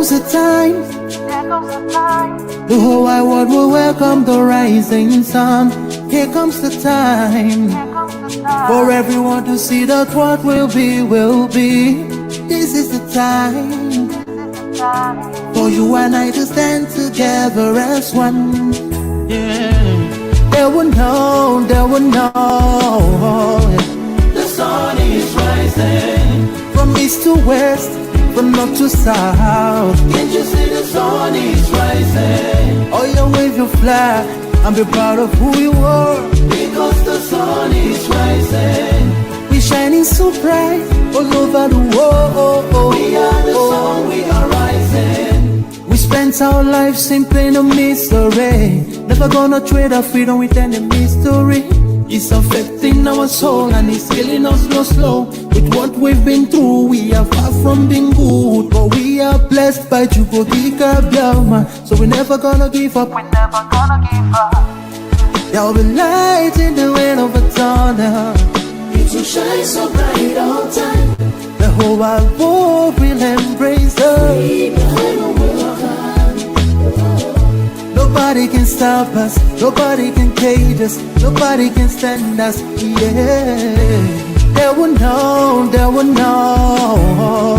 comes the time. The whole wide world will welcome the rising sun. Here comes the time for everyone to see that what will be, will be. This is the time for you and I to stand together as one. Yeah. They will know, they will know. The sun is rising from east to west, from north to south. Can't you see the sun is rising? Oh, you wave your flag and be proud of who you are. Because the sun is rising, we're shining so bright all over the world. We are the sun, we are rising. We spent our lives simply in a mystery. Never gonna trade our freedom with any mystery. It's affecting our soul and it's killing us slow. With what we've been through, we are far from being good, but we are blessed by Chukwuka Biafra. So we're never gonna give up. We're never gonna give up. There'll be light in the wind of a tunnel. It will shine so bright all time. The whole wide world will embrace us. Nobody can stop us, nobody can cage us, nobody can stand us, yeah. They will know, they will know.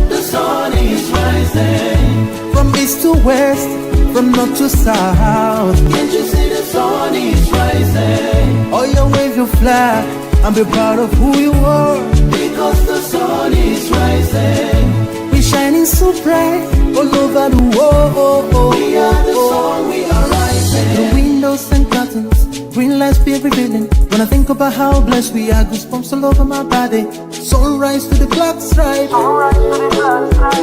The sun is rising from east to west, from north to south. Can't you see the sun is rising? Oh, you wave your flag and be proud of who you are. Because the sun is rising, we're shining so bright all over the world. We are the sun, we are rising. The windows and curtains, green lights be revealing. When I think about how blessed we are, goosebumps all over my body. Sunrise to the black stripe,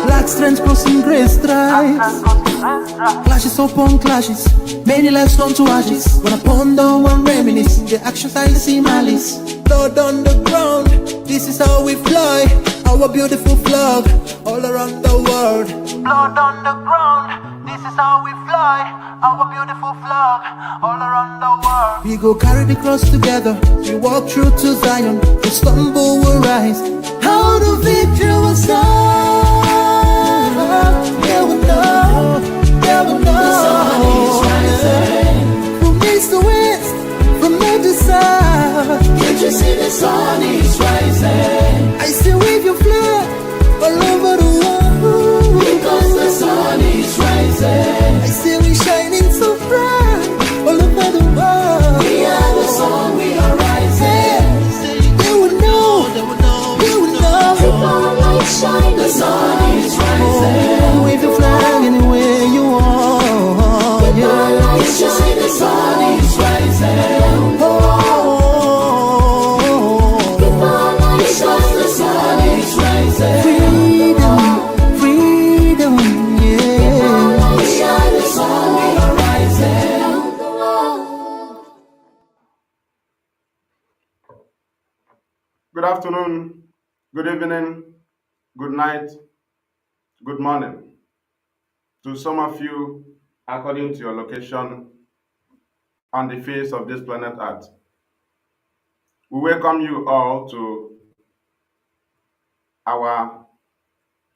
black strands crossing grey stripes. Clashes upon clashes, many lives turn to ashes. When I ponder and reminisce, the actions I see malice. Blood on the ground, this is how we fly. Our beautiful flag all around the world. Blood on the ground, this is how we fly. Our beautiful flag all around the world. We go carry the cross together. We walk through to Zion. We stumble, we rise. How the victory will start. They will know, they will know. The sun is rising from east to west, from north to south. Can't you see the sun is rising? I still wave your flag all over the world. Because the sun is rising, I see we shining so bright all over the world. We are the sun, we are rising. They will know, they will know, they will know. The light shine, the sun is rising. Oh, wave your flag anywhere you want. The light shine, the sun is rising. Oh, the light shine, the sun is rising. Freedom, freedom, yeah. We are the sun, we are rising. Good afternoon, good evening, good night, good morning. To some of you, according to your location on the face of this planet Earth, we welcome you all to our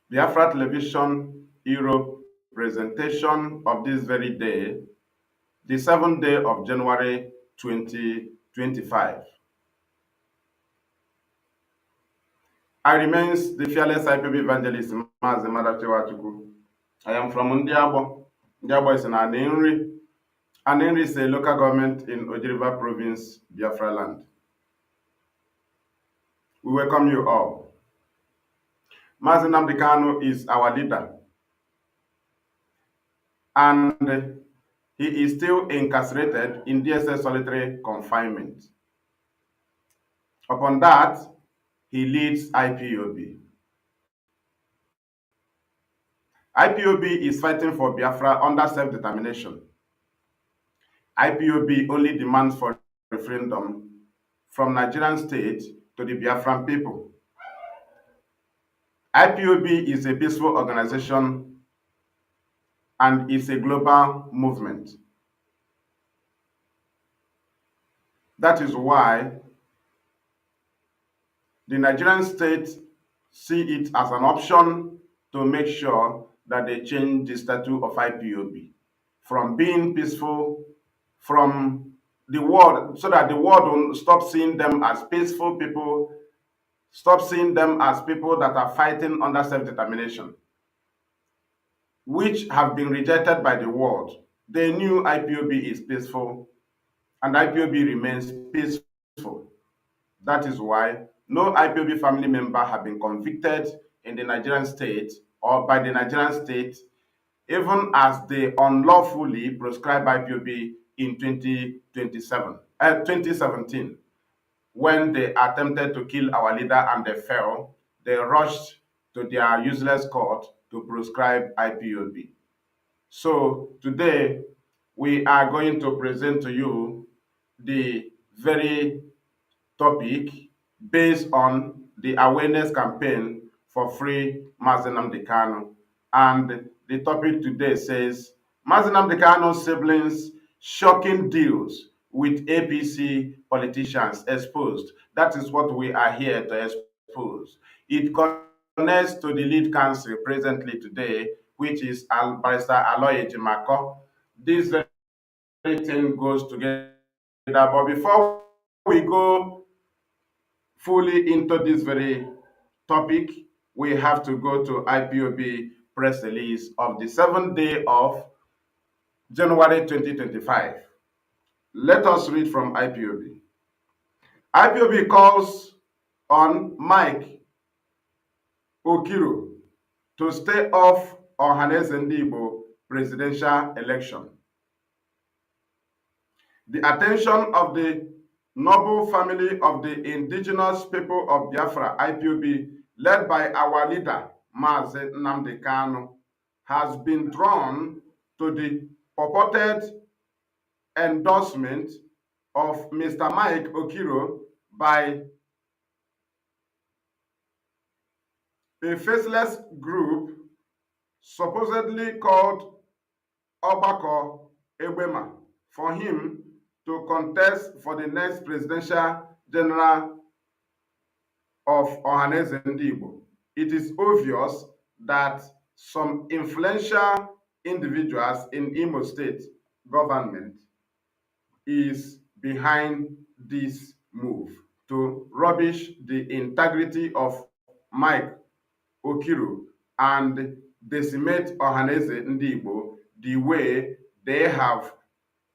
Biafra Television Europe presentation of this very day, the 7th day of January 2025. I remain the fearless IPB evangelist, Mazi Maduabuchi. I am from Ndiabo. Ndiabo is in Nnamdi. Nnamdi is a local government in Ojiriba province, Biafra land. We welcome you all. Mazi Kanu is our leader, and he is still incarcerated in DSS solitary confinement. Upon that, he leads IPOB. IPOB is fighting for Biafra under self-determination. IPOB only demands for referendum from Nigerian state to the Biafran people. IPOB is a peaceful organization and is a global movement. That is why the Nigerian state see it as an option to make sure that they change the statute of IPOB from being peaceful, from the world, so that the world will stop seeing them as peaceful people, stop seeing them as people that are fighting under self-determination, which have been rejected by the world. They knew IPOB is peaceful, and IPOB remains peaceful. That is why no IPOB family member have been convicted in the Nigerian state or by the Nigerian state, even as they unlawfully proscribed IPOB in 2017, when they attempted to kill our leader and they fell. They rushed to their useless court to proscribe IPOB. So today we are going to present to you the very topic based on the awareness campaign for free Mazi Kanu. And the topic today says Mazi Kanu's siblings shocking deals with APC politicians exposed. That is what we are here to expose. It connects to the lead counsel presently today, which is Barrister Aloy Ejimako. This very thing goes together. But before we go fully into this very topic, we have to go to IPOB press release of the 7th day of January 2025. Let us read from IPOB. IPOB calls on Mike Okiro to stay off Ohaneze Ndigbo presidential election. The attention of the noble family of the indigenous people of Biafra, IPOB, led by our leader, Mazi Nnamdi Kanu, has been drawn to the purported endorsement of Mr. Mike Okiro by a faceless group supposedly called Obako Egbema for him to contest for the next presidential general of Ohaneze Ndigbo. It is obvious that some influential individuals in Imo State government is behind this move to rubbish the integrity of Mike Okiro and decimate Ohaneze Ndigbo the way they have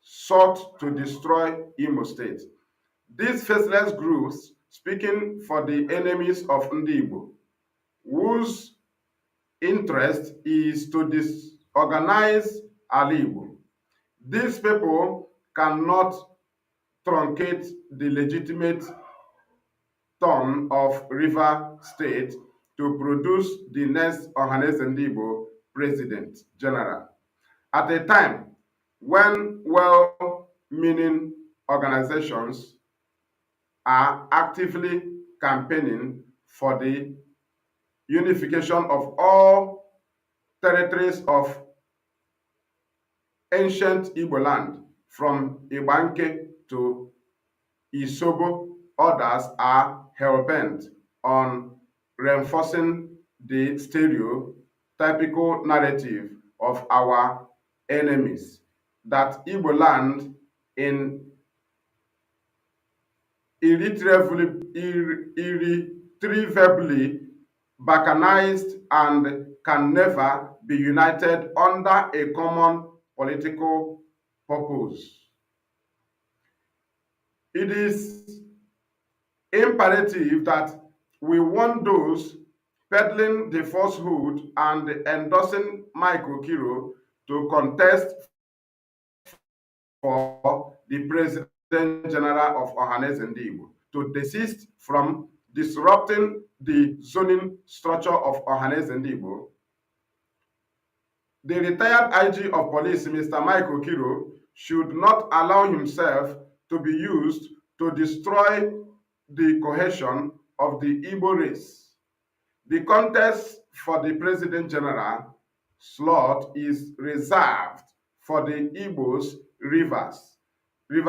sought to destroy Imo State. These faceless groups, speaking for the enemies of Ndigbo, whose interest is to disorganize Ali Igbo. These people cannot truncate the legitimate turn of River State to produce the next Ohaneze Ndigbo President General. At a time when well-meaning organizations are actively campaigning for the unification of all territories of ancient Igbo land, from Ibanke to Isobo, others are hell-bent on reinforcing the stereotypical narrative of our enemies that Igbo land in irretrievably balkanized and can never be united under a common political purpose. It is imperative that we warn those peddling the falsehood and endorsing Mike Okiro to contest for the President General of Ohaneze Ndigbo to desist from disrupting the zoning structure of Ohaneze Ndigbo. The retired IG of Police, Mr. Mike Okiro, should not allow himself to be used to destroy the cohesion of the Igbo race. The contest for the President General slot is reserved for the Igbos River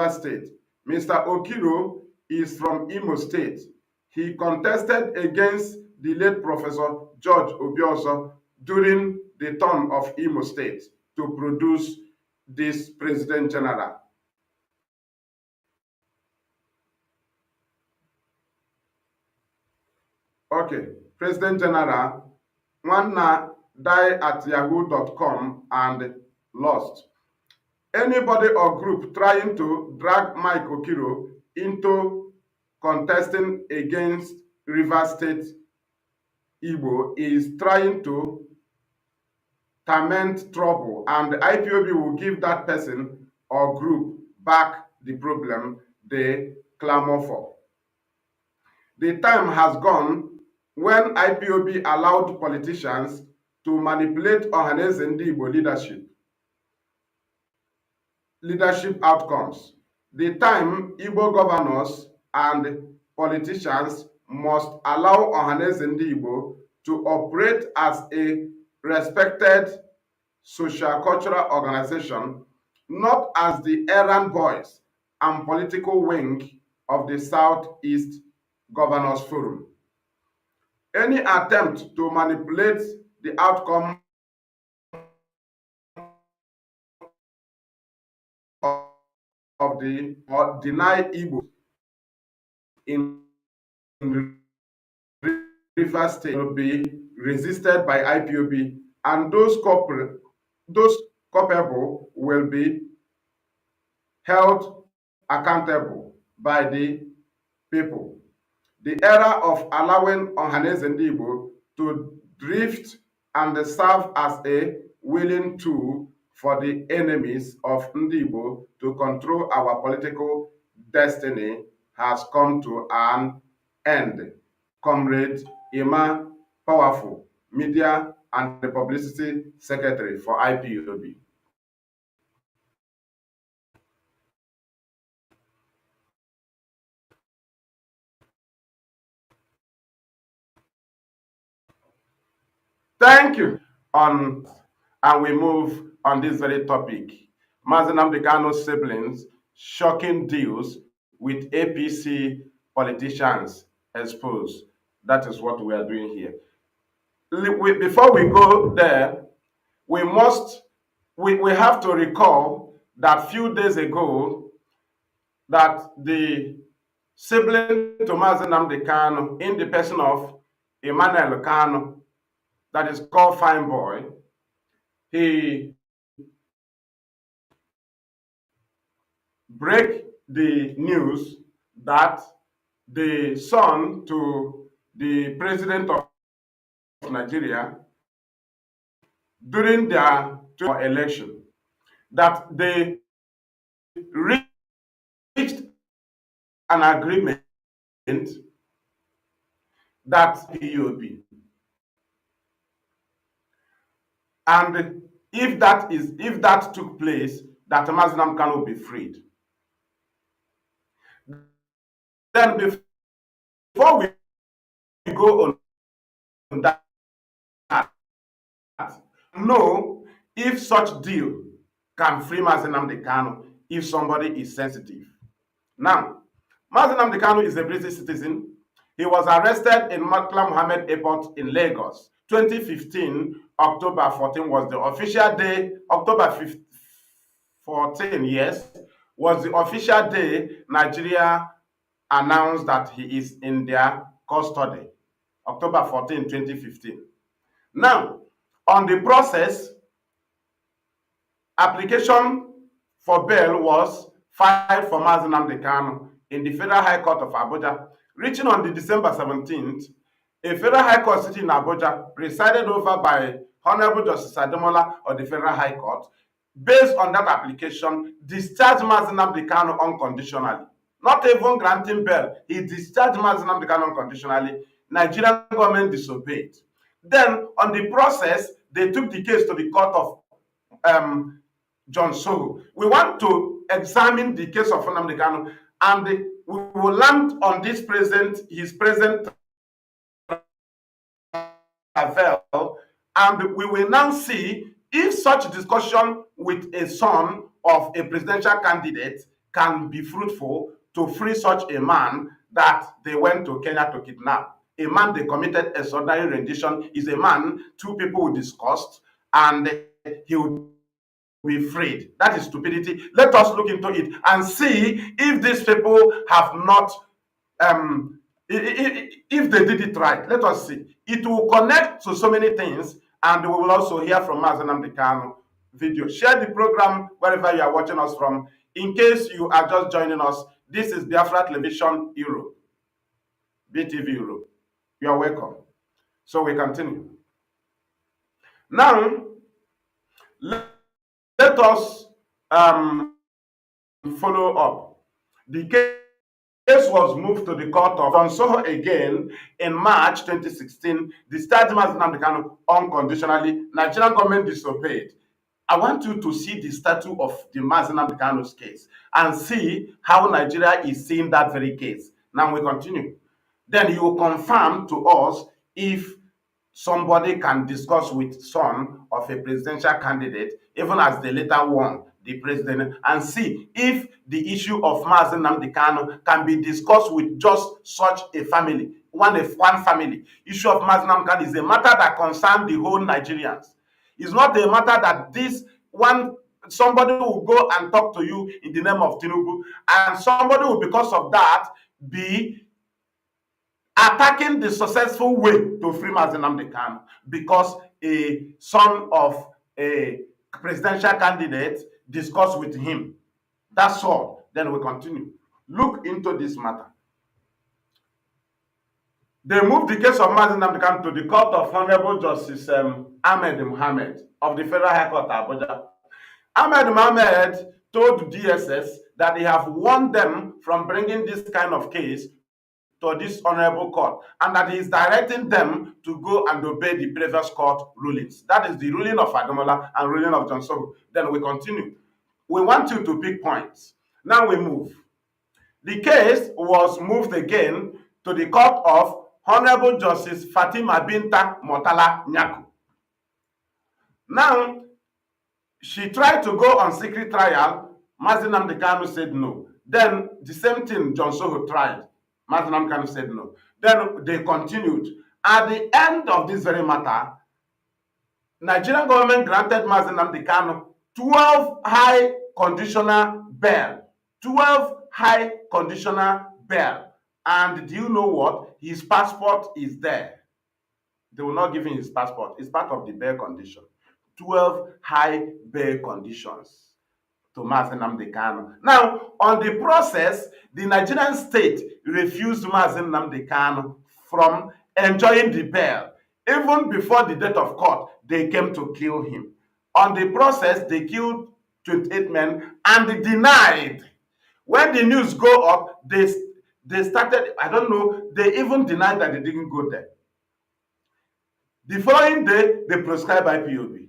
State. Mr. Okiro is from Imo State. He contested against the late Professor George Obiozo during the turn of Imo State to produce this President General. Okay, President General, Nwanna die at yahoo.com and lost. Anybody or group trying to drag Mike Okiro into contesting against Rivers State Igbo is trying to torment trouble, and the IPOB will give that person or group back the problem they clamor for. The time has gone when IPOB allowed politicians to manipulate Ohaneze Ndi Igbo leadership outcomes. The time Igbo governors and politicians must allow Ohaneze Ndi Igbo to operate as a respected social cultural organization, not as the errand boys and political wing of the Southeast Governors Forum. Any attempt to manipulate the outcome of the or deny Igbo in Rivers State will be resisted by IPOB, and those culpable will be held accountable by the people. The era of allowing Ohaneze Ndi Igbo to drift and serve as a willing tool for the enemies of Ndi Igbo to control our political destiny has come to an end. Comrade Ima Powerful, Media and the Publicity Secretary for IPOB. Thank you. And we move on this very topic. Mazi Maduabuchi's siblings shocking deals with APC politicians exposed. That is what we are doing here. Before we go there, we have to recall that few days ago that the sibling to Mazi Maduabuchi, in the person of Emmanuel Kanu, that is called Fine Boy, he break the news that the son to the president of Nigeria during their election, that they reached an agreement that POB. And if that took place, that Mazi Maduabuchi will be freed. Then before we go on that, know if such deal can free Mazi Maduabuchi if somebody is sensitive. Now, Mazi Maduabuchi is a British citizen. He was arrested in Murtala Mohammed Airport in Lagos. 2015, October 14 was the official day. October 14, yes, was the official day Nigeria announced that he is in their custody. October 14, 2015. Now, on the process, application for bail was filed for Mazi Maduabuchi in the Federal High Court of Abuja, reaching on the December 17th. A Federal High Court sitting in Abuja, presided over by Honorable Justice Ademola of the Federal High Court, based on that application, discharged Mazi Maduabuchi unconditionally. Not even granting bail, he discharged Mazi Maduabuchi unconditionally. Nigerian government disobeyed. Then, on the process, they took the case to the court of John Soho. We want to examine the case of Nnamdi Kanu, and we will land on his present travel, and we will now see if such discussion with a son of a presidential candidate can be fruitful to free such a man that they went to Kenya to kidnap. A man they committed extraordinary rendition is a man two people discussed, and he will be freed. That is stupidity. Let us look into it and see if these people have not, if they did it right. Let us see. It will connect to so many things, and we will also hear from Mazi Nnamdi Kanu video. Share the program wherever you are watching us from. In case you are just joining us, this is Biafra Television Europe, BTV Europe. You are welcome. So we continue. Now, let us follow up. The case was moved to the court of Onsoho again in March 2016. Discharged Mazi Nnamdi Kanu unconditionally. Nigerian government disobeyed. I want you to see the status of the Mazi Nnamdi Kanu's case and see how Nigeria is seeing that very case. Now we continue. Then you will confirm to us if somebody can discuss with son of a presidential candidate, even as they later won the president, and see if the issue of Mazi Nnamdi Kanu can be discussed with just such a family, one family. Issue of Mazi Nnamdi Kanu is a matter that concerns the whole Nigerians. It's not a matter that this one somebody will go and talk to you in the name of Tinubu, and somebody will, because of that, be attacking the successful way to free Mazi Nnamdi Kanu because a son of a presidential candidate discussed with him. That's all. Then we continue. Look into this matter. They moved the case of Mazi Nnamdi Kanu to the court of Honorable Justice Ahmed Mohammed of the Federal High Court, Abuja. Ahmed Mohammed told DSS that they have warned them from bringing this kind of case to this honorable court, and that he is directing them to go and obey the previous court rulings. That is the ruling of Ademola and ruling of John Soho. Then we continue. We want you to pick points. Now we move. The case was moved again to the court of Honorable Justice Fatima Binta Motala Nyaku. Now, she tried to go on secret trial. Mazi Nnamdi Kanu said no. Then the same thing John Soho tried. Mazi Nnamdi Kanu said no. Then they continued. At the end of this very matter, Nigerian government granted Mazi Nnamdi Kanu 12 high conditional bail. 12 high conditional bail. And do you know what? His passport is there. They will not give him his passport. It's part of the bail condition. 12 high bail conditions to Mazi Nnamdi Kanu. Now, on the process, the Nigerian state refused Mazi Nnamdi Kanu from enjoying the bail. Even before the date of court, they came to kill him. On the process, they killed 28 men and they denied. When the news go up, they started, I don't know, they even denied that they didn't go there. The following day, they prescribed IPOB.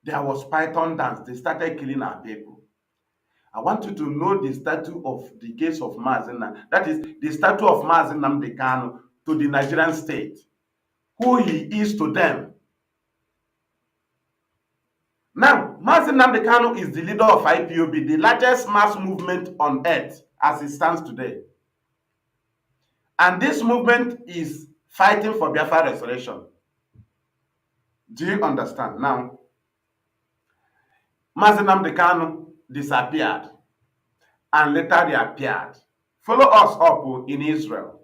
There was python dance. They started killing our people. I want you to know the status of the case of Mazi Nnamdi. That is the status of Mazi Nnamdi Kanu to the Nigerian state. Who he is to them. Now, Mazi Nnamdi Kanu is the leader of IPOB, the largest mass movement on earth as it stands today. And this movement is fighting for Biafra restoration. Do you understand? Now, Mazi Nnamdi Kanu disappeared and later reappeared. Follow us up in Israel.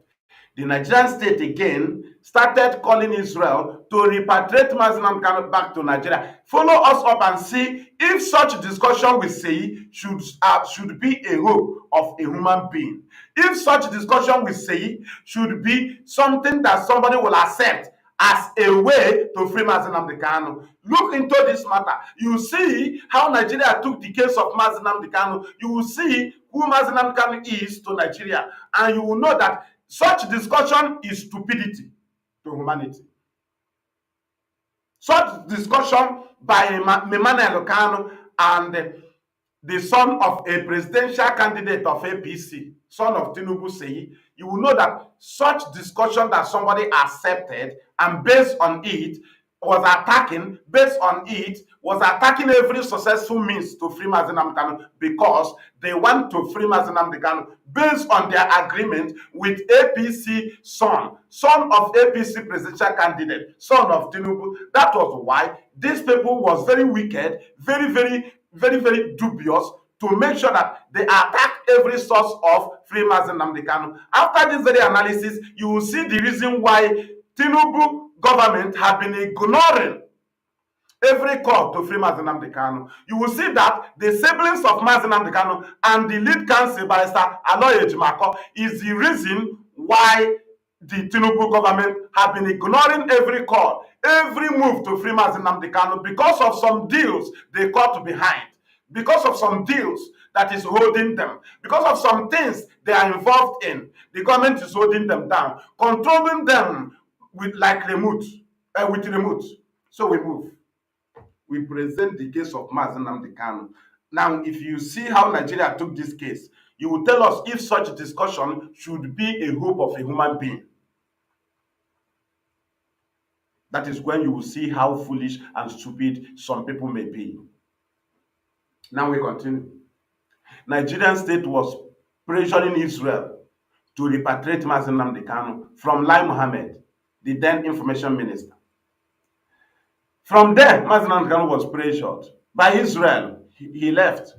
The Nigerian state again started calling Israel to repatriate Mazi Nnamdi Kanu back to Nigeria. Follow us up and see if such discussion with Sei should be a hope of a human being. If such discussion with Sei should be something that somebody will accept as a way to free Mazi Nnamdi Kanu. Look into this matter. You see how Nigeria took the case of Mazi Nnamdi Kanu. You will see who Mazi Nnamdi Kanu is to Nigeria. And you will know that such discussion is stupidity to humanity. Such discussion by Emmanuel Kanu and the son of a presidential candidate of APC, son of Tinubu Sei, you will know that such discussion that somebody accepted and based on it, was attacking, based on it, was attacking every successful means to free Mazi Nnamdi Kanu, because they want to free Mazi Nnamdi Kanu based on their agreement with APC son of APC presidential candidate, son of Tinubu. That was why these people was very wicked, very dubious, to make sure that they attack every source of free Mazi Nnamdi Kanu. After this very analysis, you will see the reason why Tinubu government have been ignoring every call to free Mazi Nnamdi Kanu. You will see that the siblings of Mazi Nnamdi Kanu and the lead counsel barrister Aloy Ejimako is the reason why the Tinubu government have been ignoring every call, every move to free Mazi Nnamdi Kanu, because of some deals they caught behind, because of some deals that is holding them, because of some things they are involved in. The government is holding them down, controlling them with remote. So we move. We present the case of Mazi Nnamdi Kanu. Now, if you see how Nigeria took this case, you will tell us if such discussion should be a hope of a human being. That is when you will see how foolish and stupid some people may be. Now we continue. Nigerian state was pressuring Israel to repatriate Mazi Nnamdi Kanu from Lai Mohammed, the then information minister. From there, Mazi Nnamdi Kanu was pressured by Israel. He left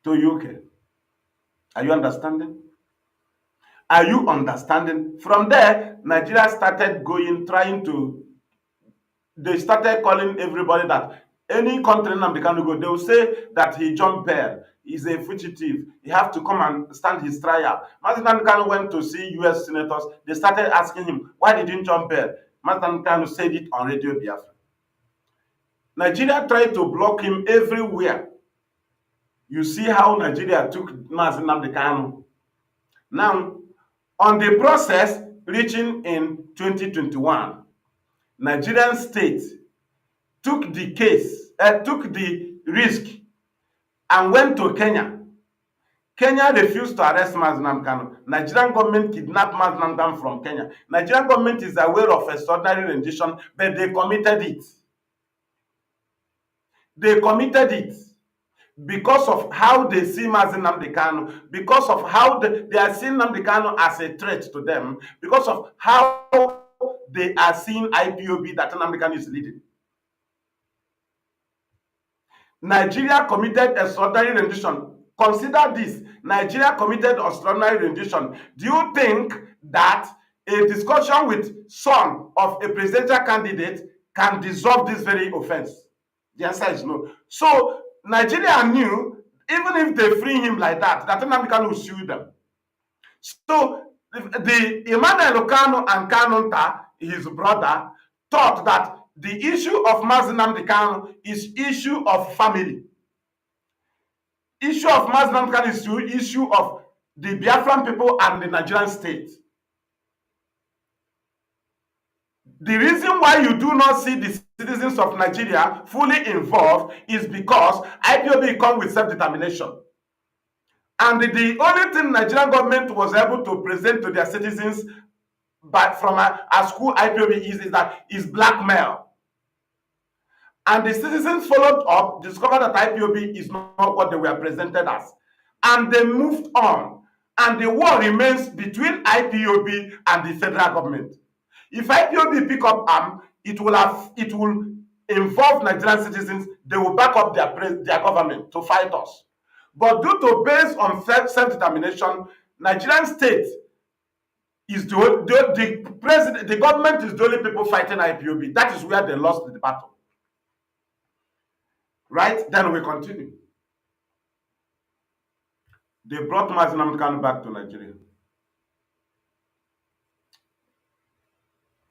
to UK. Are you understanding? Are you understanding? From there, Nigeria started they started calling everybody that any country Nnamdi Kanu go, they will say that he jumped bail. He's a fugitive. He have to come and stand his trial. Mazi Nnamdi Kanu went to see US senators. They started asking him, why did you jump bail? Mazi Nnamdi Kanu said it on Radio Biafra. Nigeria tried to block him everywhere. You see how Nigeria took Mazi Nnamdi Kanu. Now, on the process reaching in 2021, Nigerian state took the risk and went to Kenya. Kenya refused to arrest Mazi Nnamdi Kanu. Nigerian government kidnapped Mazi Nnamdi Kanu from Kenya. Nigerian government is aware of extraordinary rendition, but they committed it. They committed it because of how they see Mazi Nnamdi Kanu, because of how they are seeing Nnamdi Kanu as a threat to them, because of how they are seeing IPOB that Nnamdi Kanu is leading. Nigeria committed extraordinary rendition. Consider this. Nigeria committed extraordinary rendition. Do you think that a discussion with son of a presidential candidate can dissolve this very offense? The answer is no. So Nigeria knew, even if they free him like that Nnamdi Kanu will sue them. So the Emmanuel Kanu and Kanunta, his brother, thought that the issue of Mazi Nnamdi Kanu is issue of family. Issue of Mazi Nnamdi Kanu is issue of the Biafran people and the Nigerian state. The reason why you do not see the citizens of Nigeria fully involved is because IPOB come with self-determination. And the only thing Nigerian government was able to present to their citizens from a school IPOB is blackmail. And the citizens followed up, discovered that IPOB is not what they were presented as. And they moved on. And the war remains between IPOB and the federal government. If IPOB pick up arm, it will involve Nigerian citizens. They will back up their government to fight us. But based on self-determination, Nigerian state is the government is the only people fighting IPOB. That is where they lost the battle. Right? Then we continue. They brought Mazi Nnamdi Kanu back to Nigeria.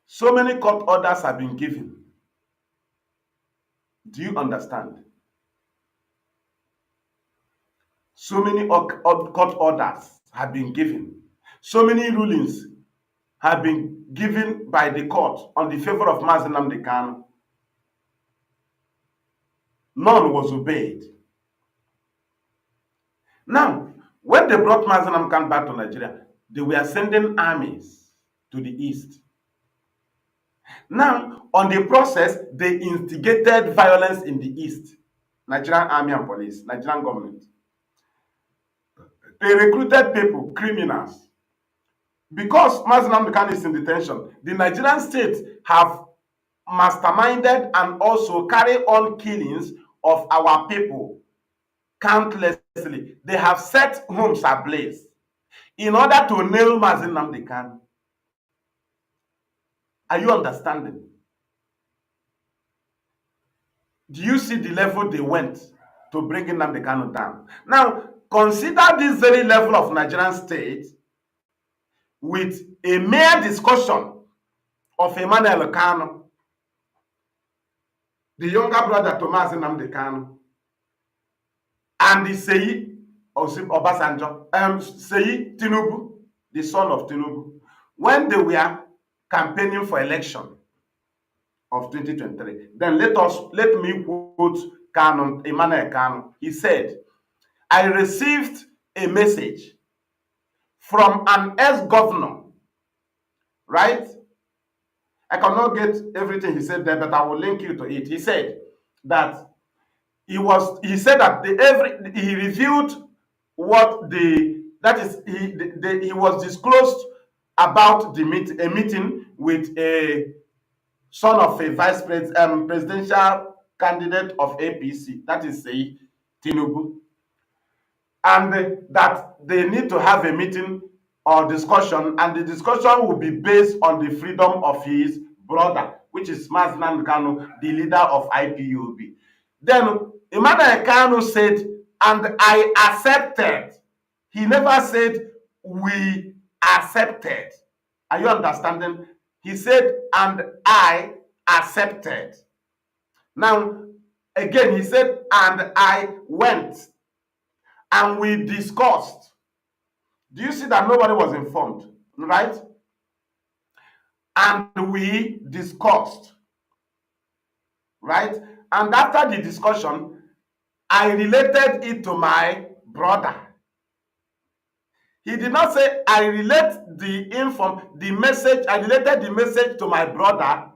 So many court orders have been given. Do you understand? So many court orders have been given. So many rulings have been given by the court on the favor of Mazi Nnamdi Kanu. None was obeyed. Now, when they brought Mazi Nnamdi Kanu back to Nigeria, they were sending armies to the east. Now, on the process, they instigated violence in the east. Nigerian army and police, Nigerian government. They recruited people, criminals. Because Mazi Nnamdi is in detention, the Nigerian state have masterminded and also carry on killings of our people countlessly. They have set homes ablaze in order to nail Mazi Nnamdi. Are you understanding? Do you see the level they went to bring Nnamdi Kanu down? Now, consider this very level of Nigerian state with a mere discussion of Emmanuel Kanu, the younger brother to Mazi Nnamdi Kanu, and the Seyi Obasanjo, Seyi Tinubu, the son of Tinubu, when they were campaigning for election of 2023. Then let me quote Kanu, Emmanuel Kanu. He said, I received a message from an ex-governor, right? I cannot get everything he said there, but I will link you to it. He said that he said that he revealed what he was disclosed about a meeting with a son of a presidential candidate of APC, that is say Tinubu, and that they need to have a meeting or discussion, and the discussion will be based on the freedom of his brother, which is Mazi Nnamdi Kanu, the leader of IPOB. Then Emmanuel Kanu said, and I accepted. He never said we accepted. Are you understanding? He said, and I accepted. Now, again, he said, and I went, and we discussed. Do you see that nobody was informed, right? And we discussed, right? And after the discussion, I related it to my brother. He did not say I relate the message, I related the message to my brother,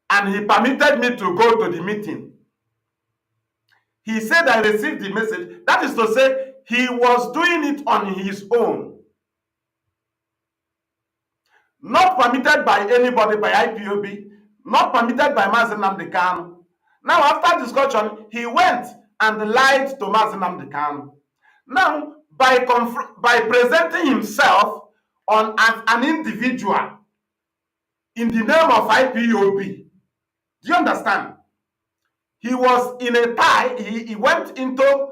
and he permitted me to go to the meeting. He said I received the message. That is to say, he was doing it on his own. Not permitted by anybody, by IPOB, not permitted by Mazi Nnamdi Kanu. Now, after discussion, he went and lied to Mazi Nnamdi Kanu. Now, by presenting himself as an individual in the name of IPOB, do you understand? He was in a tie. He went into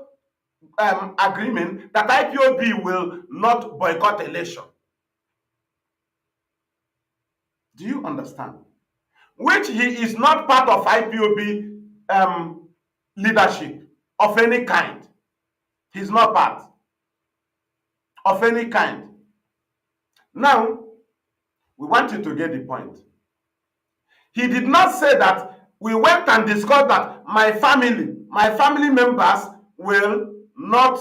agreement that IPOB will not boycott election. Do you understand? Which he is not part of IPOB leadership of any kind. He's not part of any kind. Now, we want you to get the point. He did not say that we went and discussed that my family members will not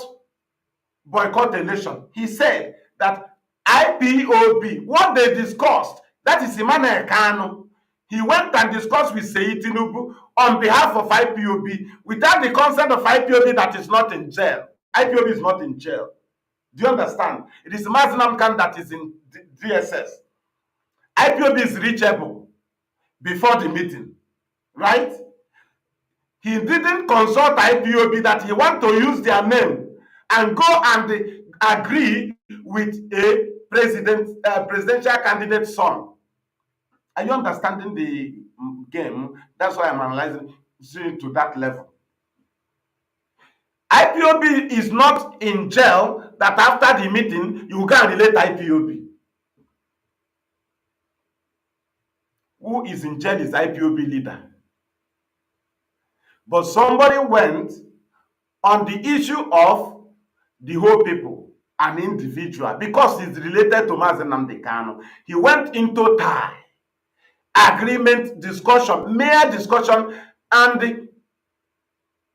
boycott election. He said that IPOB, what they discussed, that is Emmanuel Kanu, he went and discussed with Seyi Tinubu on behalf of IPOB without the consent of IPOB that is not in jail. IPOB is not in jail. Do you understand? It is Mazi Nnamdi Kanu that is in DSS. IPOB is reachable before the meeting, right? He didn't consult IPOB that he want to use their name and go and agree with a presidential candidate's son. Are you understanding the game? That's why I'm analyzing to that level. IPOB is not in jail that after the meeting you go and relate IPOB. Who is in jail is IPOB leader. But somebody went on the issue of the whole people, an individual, because it's related to Mazi Nnamdi Kanu. He went into tie, agreement, discussion, mere discussion, and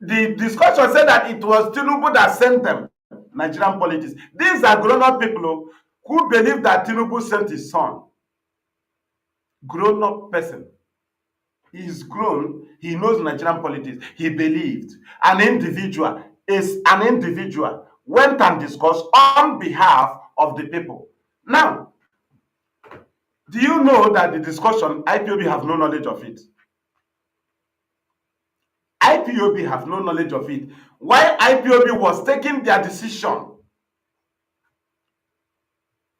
the discussion said that it was Tinubu that sent them, Nigerian politics. These are grown-up people who believe that Tinubu sent his son. Grown-up person. he's grown, he knows Nigerian politics, he believed an individual went and discussed on behalf of the people. Now, do you know that the discussion, IPOB have no knowledge of it? IPOB have no knowledge of it. Why IPOB was taking their decision?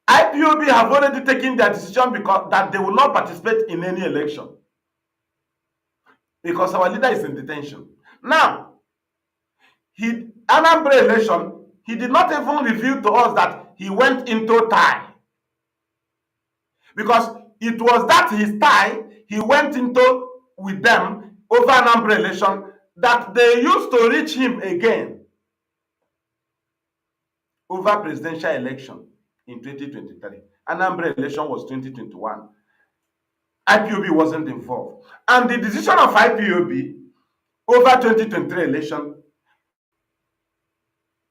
IPOB have already taken their decision because that they will not participate in any election. Because our leader is in detention. Now, Nnamdi election, he did not even reveal to us that he went into tie. Because it was that his tie he went into with them over Nnamdi election that they used to reach him again over presidential election in 2023. Nnamdi election was 2021. IPOB wasn't involved. And the decision of IPOB over 2023 election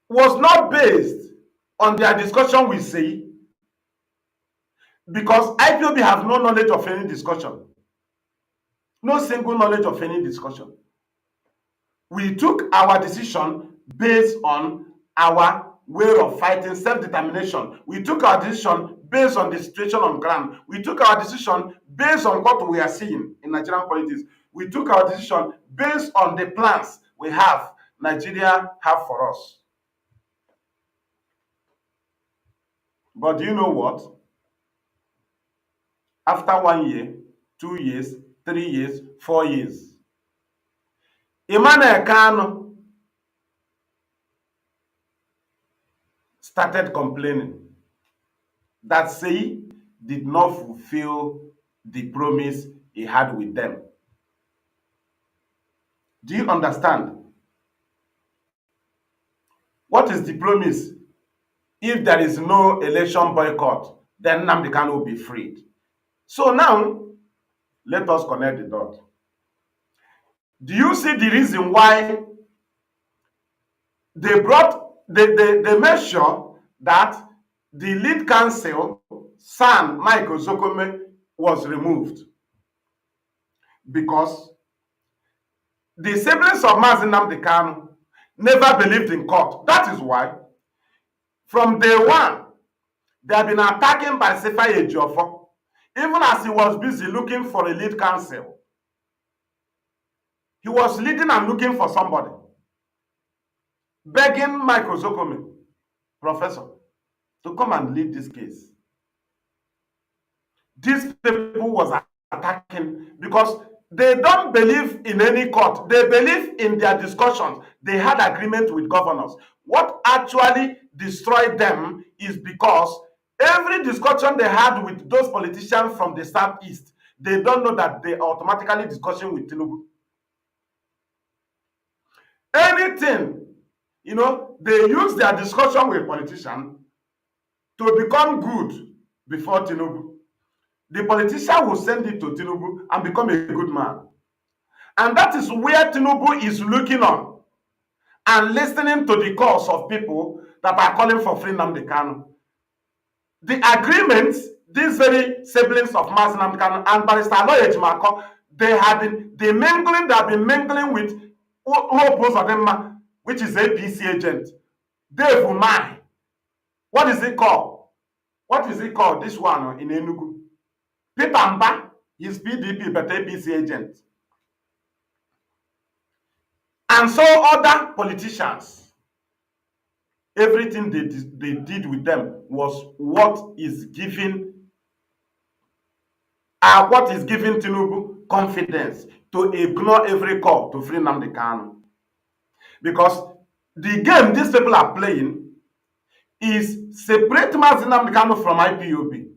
was not based on their discussion with Sei, because IPOB have no knowledge of any discussion. No single knowledge of any discussion. We took our decision based on our way of fighting, self-determination. We took our decision based on the situation on ground. We took our decision based on what we are seeing in Nigerian politics. We took our decision based on the plans we have, Nigeria have for us. But do you know what? After 1 year, 2 years, 3 years, 4 years, Emmanuel Kanu started complaining that Sei did not fulfill the promise he had with them. Do you understand? What is the promise? If there is no election boycott, then Nnamdi Kanu will be freed. So now, let us connect the dot. Do you see the reason why they made sure that the lead counsel, son Mike Ozokome, was removed? Because the siblings of Mazi Nnamdi Kanu never believed in court. That is why, from day one, they have been attacking by Sefa Ejiofor, even as he was busy looking for a lead counsel. He was leading and looking for somebody, begging Mike Ozokome, professor, to come and lead this case. These people was attacking because they don't believe in any court. They believe in their discussions. They had agreement with governors. What actually destroyed them is because every discussion they had with those politicians from the southeast, they don't know that they are automatically discussing with Tinubu. Anything, they use their discussion with politicians to become good before Tinubu. The politician will send it to Tinubu and become a good man. And that is where Tinubu is looking on and listening to the calls of people that are calling for free Nnamdi Kanu. The agreements, these very siblings of Mazi Nnamdi Kanu and Barrister Aloy Ejimako, they have been mingling with Hope Uzodimma, which is APC agent. Dave Umai. What is it called? What is it called? This one in Enugu. Peter Mba is PDP, but APC agent. And so other politicians, everything they did with them was what is giving Tinubu confidence to ignore every call to free Nnamdi Kanu. Because the game these people are playing is separate Mazi Nnamdi Kanu from IPOB.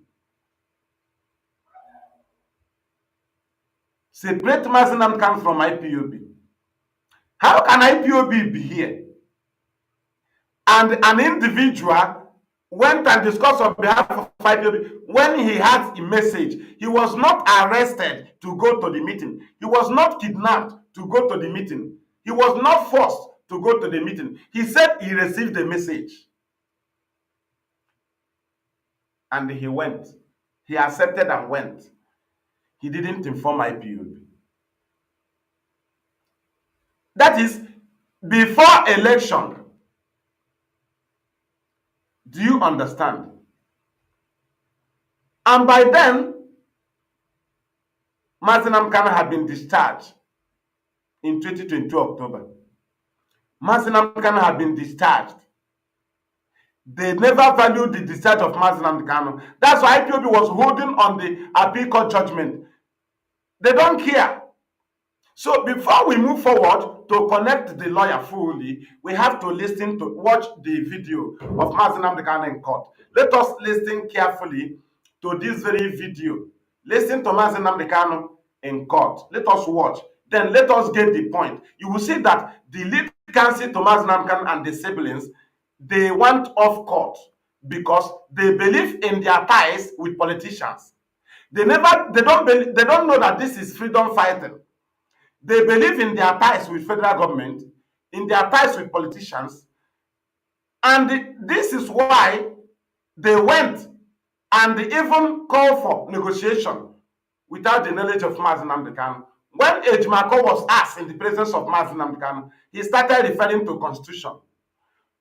Separate Mazi Nnamdi Kanu from IPOB. How can IPOB be here? And an individual went and discussed on behalf of IPOB. When he had a message, he was not arrested to go to the meeting. He was not kidnapped to go to the meeting. He was not forced to go to the meeting. He said he received the message. And he went. He accepted and went. He didn't inform IPOB. That is before election. Do you understand? And by then, Mazi Nnamdi Kanu had been discharged in 2022 October. Mazi Nnamdi Kanu had been discharged. They never valued the discharge of Mazi Nnamdi Kanu. That's why IPOB was holding on the appeal court judgment. They don't care. So before we move forward to connect the lawyer fully, we have to watch the video of Mazi Nnamdi Kanu in court. Let us listen carefully to this very video. Listen to Mazi Nnamdi Kanu in court. Let us watch. Then let us get the point. You will see that the lead counsel to Mazi Nnamdi Kanu and the siblings, they went off court because they believe in their ties with politicians. They don't know that this is freedom fighting. They believe in their ties with federal government, in their ties with politicians, and this is why they went and even called for negotiation without the knowledge of Mazi Nnamdi Kanu. When Ejimako was asked in the presence of Mazi Nnamdi Kanu, he started referring to constitution.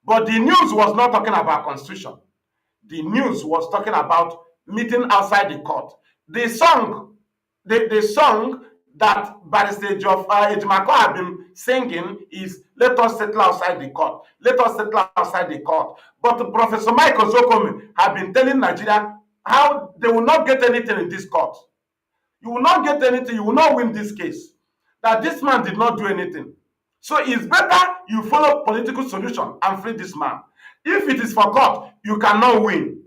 But the news was not talking about constitution. The news was talking about meeting outside the court. The song that Barrister Ejimako had been singing is "Let us settle outside the court. Let us settle outside the court." But Professor Michael Zokome had been telling Nigeria how they will not get anything in this court. You will not get anything. You will not win this case. That this man did not do anything. So it's better you follow political solution and free this man. If it is for court, you cannot win.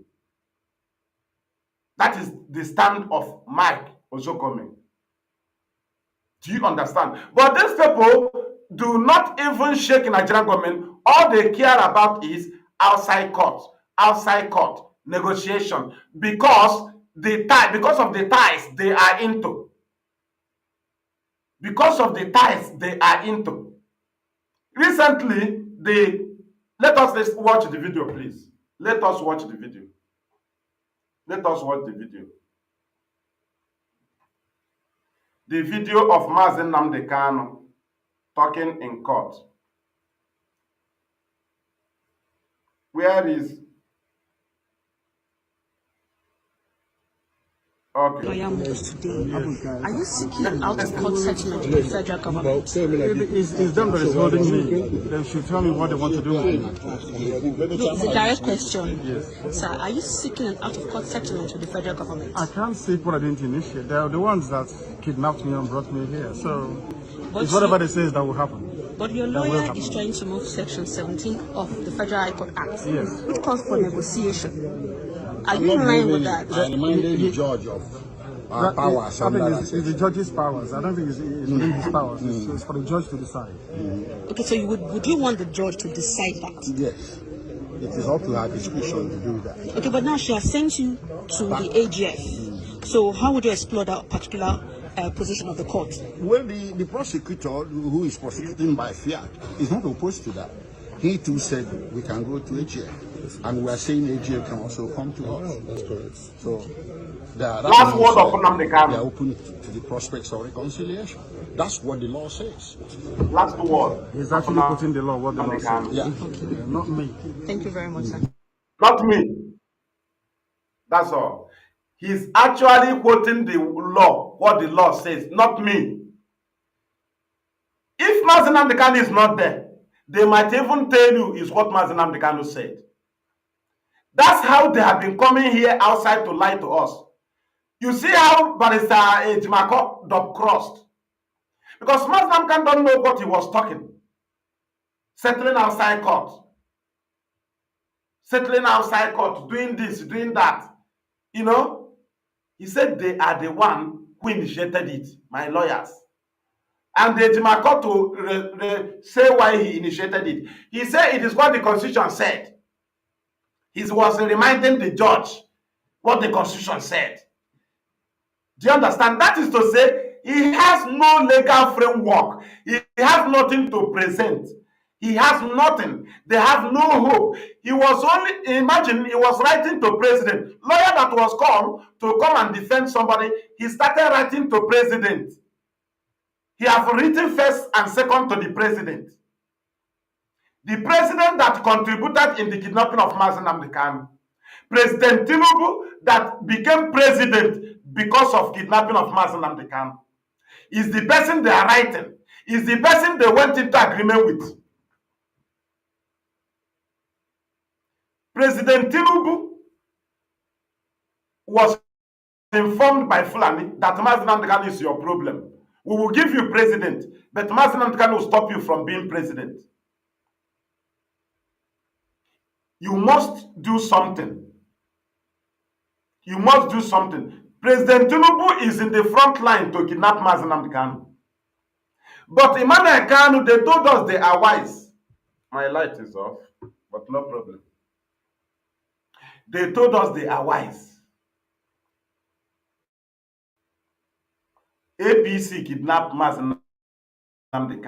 That is the stand of Mike Ozokome. Do you understand? But these people do not even shake in Nigerian government. All they care about is outside court, negotiation, because of the ties they are into. Because of the ties they are into. Recently, let us watch the video, please. Let us watch the video. Let us watch the video. The video of Mazi Nnamdi Kanu talking in court. Where is... Okay. Are you seeking an out-of-court settlement with the federal government? It's them that is holding me. They should tell me what they want to do with me. No, it's a direct question. Yes. Sir, are you seeking an out-of-court settlement with the federal government? I can't seek what I didn't initiate. They are the ones that kidnapped me and brought me here. So it's whatever they say that will happen. But your lawyer is trying to move Section 17 of the Federal High Court Act, which calls for negotiation. Are you in line with that? I reminded the judge of powers. I think it's the judge's powers. I don't think it's within his powers. It's for the judge to decide. Okay, so would you want the judge to decide that? Yes. It is up to her discretion to do that. Okay, but now she has sent you to the AGF. So how would you explore that particular position of the court? Well, the prosecutor who is prosecuting by fiat is not opposed to that. He too said we can go to AGF. And we are saying AGF can also come to us. That's correct. So last word of Nnamdi Kanu. They are open to the prospects of reconciliation. That's what the law says. Last word. He's actually putting the law what the law says. Yeah. Not me. Thank you very much, sir. Not me. That's all. He's actually quoting the law, what the law says, not me. If Mazi Nnamdi Kanu is not there, they might even tell you is what Mazi Nnamdi Kanu said. That's how they have been coming here outside to lie to us. You see how Barrister Ejimako double-crossed. Because Mazi Nnamdi Kanu don't know what he was talking. Settling outside court. Settling outside court, doing this, doing that. You know, he said they are the one who initiated it, my lawyers. And the Ejimako to say why he initiated it. He said it is what the Constitution said. He was reminding the judge what the Constitution said. Do you understand? That is to say, he has no legal framework. He has nothing to present. He has nothing. They have no hope. He was only, imagine, he was writing to president. Lawyer that was called to come and defend somebody, he started writing to president. He has written first and second to the president. The president that contributed in the kidnapping of Mazi Nnamdi Kanu. President Tinubu that became president because of kidnapping of Mazi Nnamdi Kanu. Is the person they are writing. Is the person they went into agreement with. President Tinubu was informed by Fulani that Mazi Nnamdi Kanu is your problem. We will give you president, but Mazi Nnamdi Kanu will stop you from being president. You must do something. You must do something. President Tinubu is in the front line to kidnap Mazi Nnamdi Kanu. But Emmanuel Kanu, they told us they are wise. My light is off, but no problem. They told us they are wise. APC kidnapped Mazi Nnamdi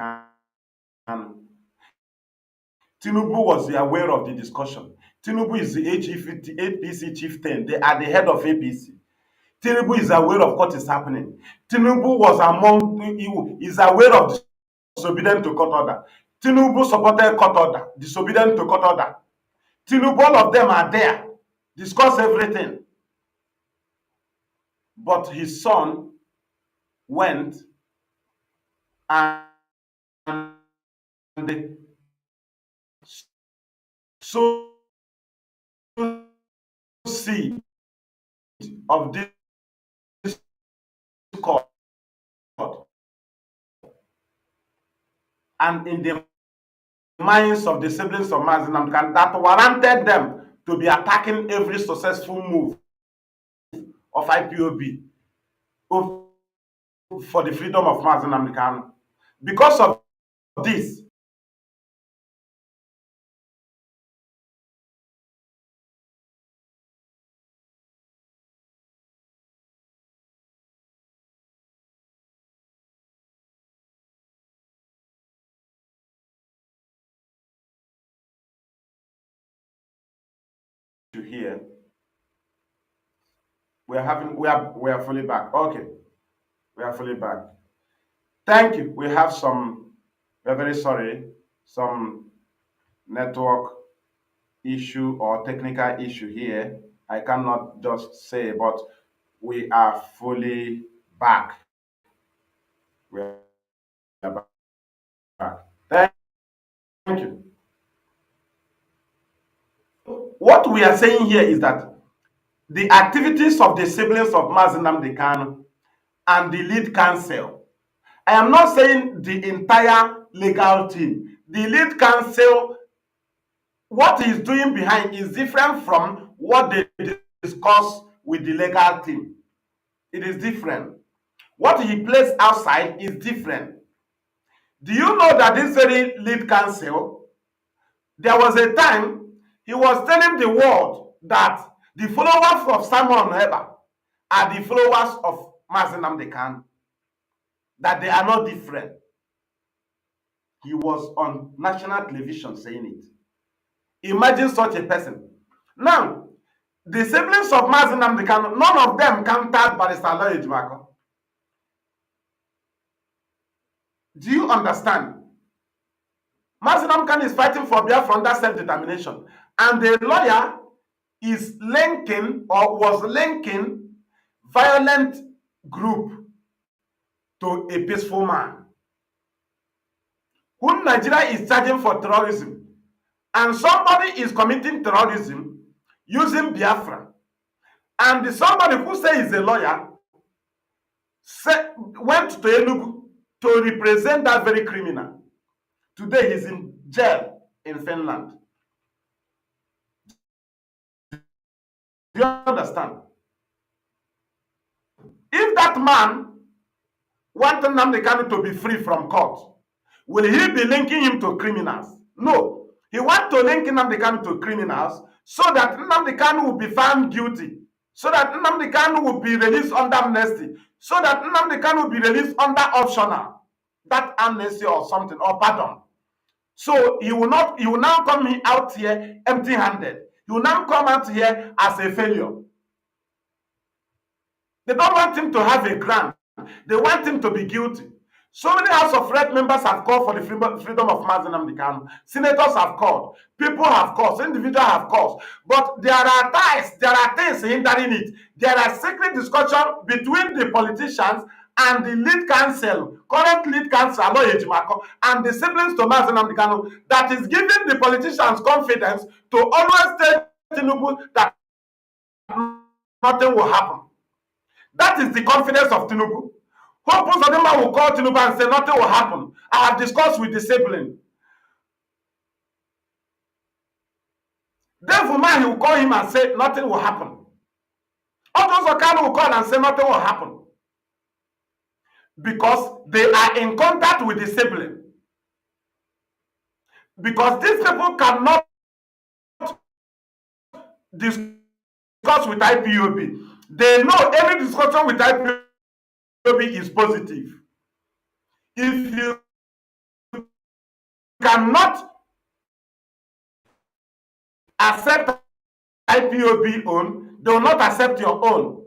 Kanu. Tinubu was aware of the discussion. Tinubu is the APC chieftain. They are the head of APC. Tinubu is aware of what is happening. Tinubu was is aware of disobedient to court order. Tinubu supported court order, disobedient to court order. Tinubu, all of them are there, discuss everything. But his son went and sowed seed of this court, and in the minds of the siblings of Mazi Nnamdi Kanu that warranted them to be attacking every successful move of IPOB for the freedom of Mazi Nnamdi Kanu. Because of this, to hear, we are fully back. Okay, we are fully back. Thank you. We have some, we're very sorry, some network issue or technical issue here. I cannot just say, but we are fully back. We are back. Thank you. What we are saying here is that the activities of the siblings of Mazi Nnamdi Kanu and the lead counsel, I am not saying the entire legal team. The lead counsel, what he is doing behind is different from what they discuss with the legal team. It is different. What he plays outside is different. Do you know that this very lead counsel, there was a time he was telling the world that the followers of Simon Eba are the followers of Mazi Nnamdi Kanu, that they are not different. He was on national television saying it. Imagine such a person. Now, the siblings of Mazi Nnamdi Kanu, none of them countered Barrister Aloy Ejimakor. Do you understand? Mazi Nnamdi Kanu is fighting for Biafra under self-determination, and the lawyer is linking or was linking violent group to a peaceful man whom Nigeria is charging for terrorism, and somebody is committing terrorism using Biafra, and somebody who says he's a lawyer went to Enugu to represent that very criminal. Today he's in jail in Finland. Do you understand? If that man wanted Nnamdi Kanu to be free from court, will he be linking him to criminals? No. He wants to link Nnamdi Kanu to criminals so that Nnamdi Kanu will be found guilty, so that Nnamdi Kanu will be released under amnesty, so that Nnamdi Kanu will be released under optional, that amnesty or something, or pardon. So he will now come out here empty-handed. He will now come out here as a failure. They don't want him to have a grant. They want him to be guilty. So many House of Rep members have called for the freedom of Mazi Nnamdi. Senators have called. People have called. Individuals have called. But there are ties. There are things hindering it. There are secret discussion between the politicians and the lead counsel, current lead counsel, Aloy Ejimako, and the siblings to Mazi Nnamdi that is giving the politicians confidence to always tell Tinubu that nothing will happen. That is the confidence of Tinubu. Hope Uzodinma will call Tinubu and say nothing will happen. I have discussed with the sibling. Therefore, man, he will call him and say nothing will happen. Also, Kanu will call and say nothing will happen. Because they are in contact with the sibling. Because these people cannot discuss with IPOB. They know any discussion with IPOB is positive. If you cannot accept IPOB own, they will not accept your own.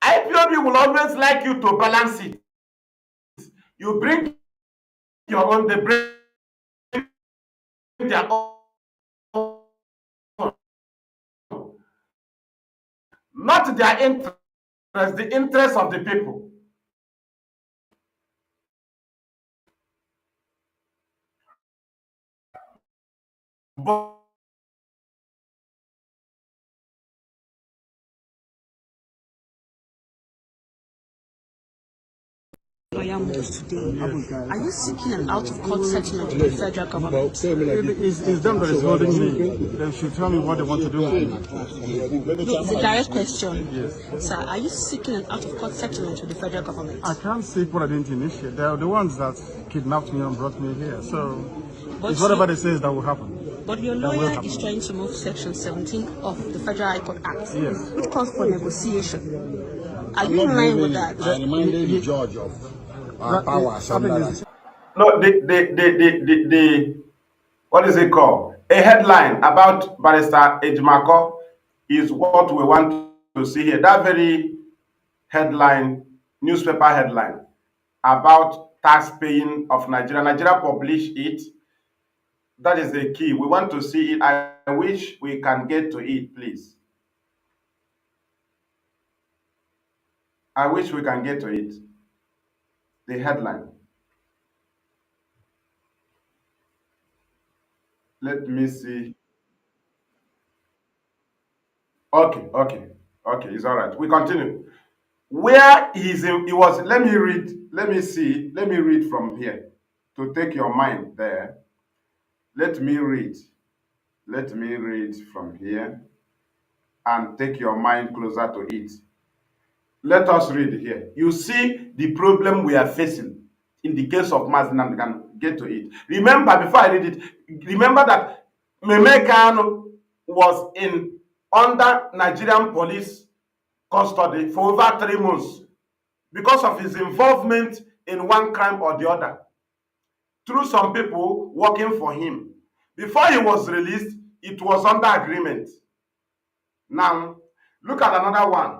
IPOB will always like you to balance it. You bring your own, they bring their own. Not their interest, the interest of the people. But lawyer moves today. Are you seeking an out-of-court settlement with the federal government? It's them that is holding me. They should tell me what they want to do. No, it's a direct question. Yes. Sir, are you seeking an out-of-court settlement with the federal government? I can't seek what I didn't initiate. They are the ones that kidnapped me and brought me here. So it's whatever they say that will happen. But your lawyer is trying to move Section 17 of the Federal High Court Act, Yes. which calls for negotiation. Are you in line with that? I reminded the judge of power. no, the what is it called? A headline about Barrister Ejimako is what we want to see here. That very headline, newspaper headline about tax paying of Nigeria. Nigeria published it. That is the key. We want to see it. I wish we can get to it, please. I wish we can get to it. The headline. Let me see. Okay, it's all right. We continue. Where is he was, let me read from here to take your mind there. Let me read from here and take your mind closer to it. Let us read here. You see the problem we are facing in the case of Mazi Nnamdi. Get to it. Remember, before I read it, remember that Kanu was under Nigerian police custody for over 3 months because of his involvement in one crime or the other through some people working for him. Before he was released, it was under agreement. Now, look at another one.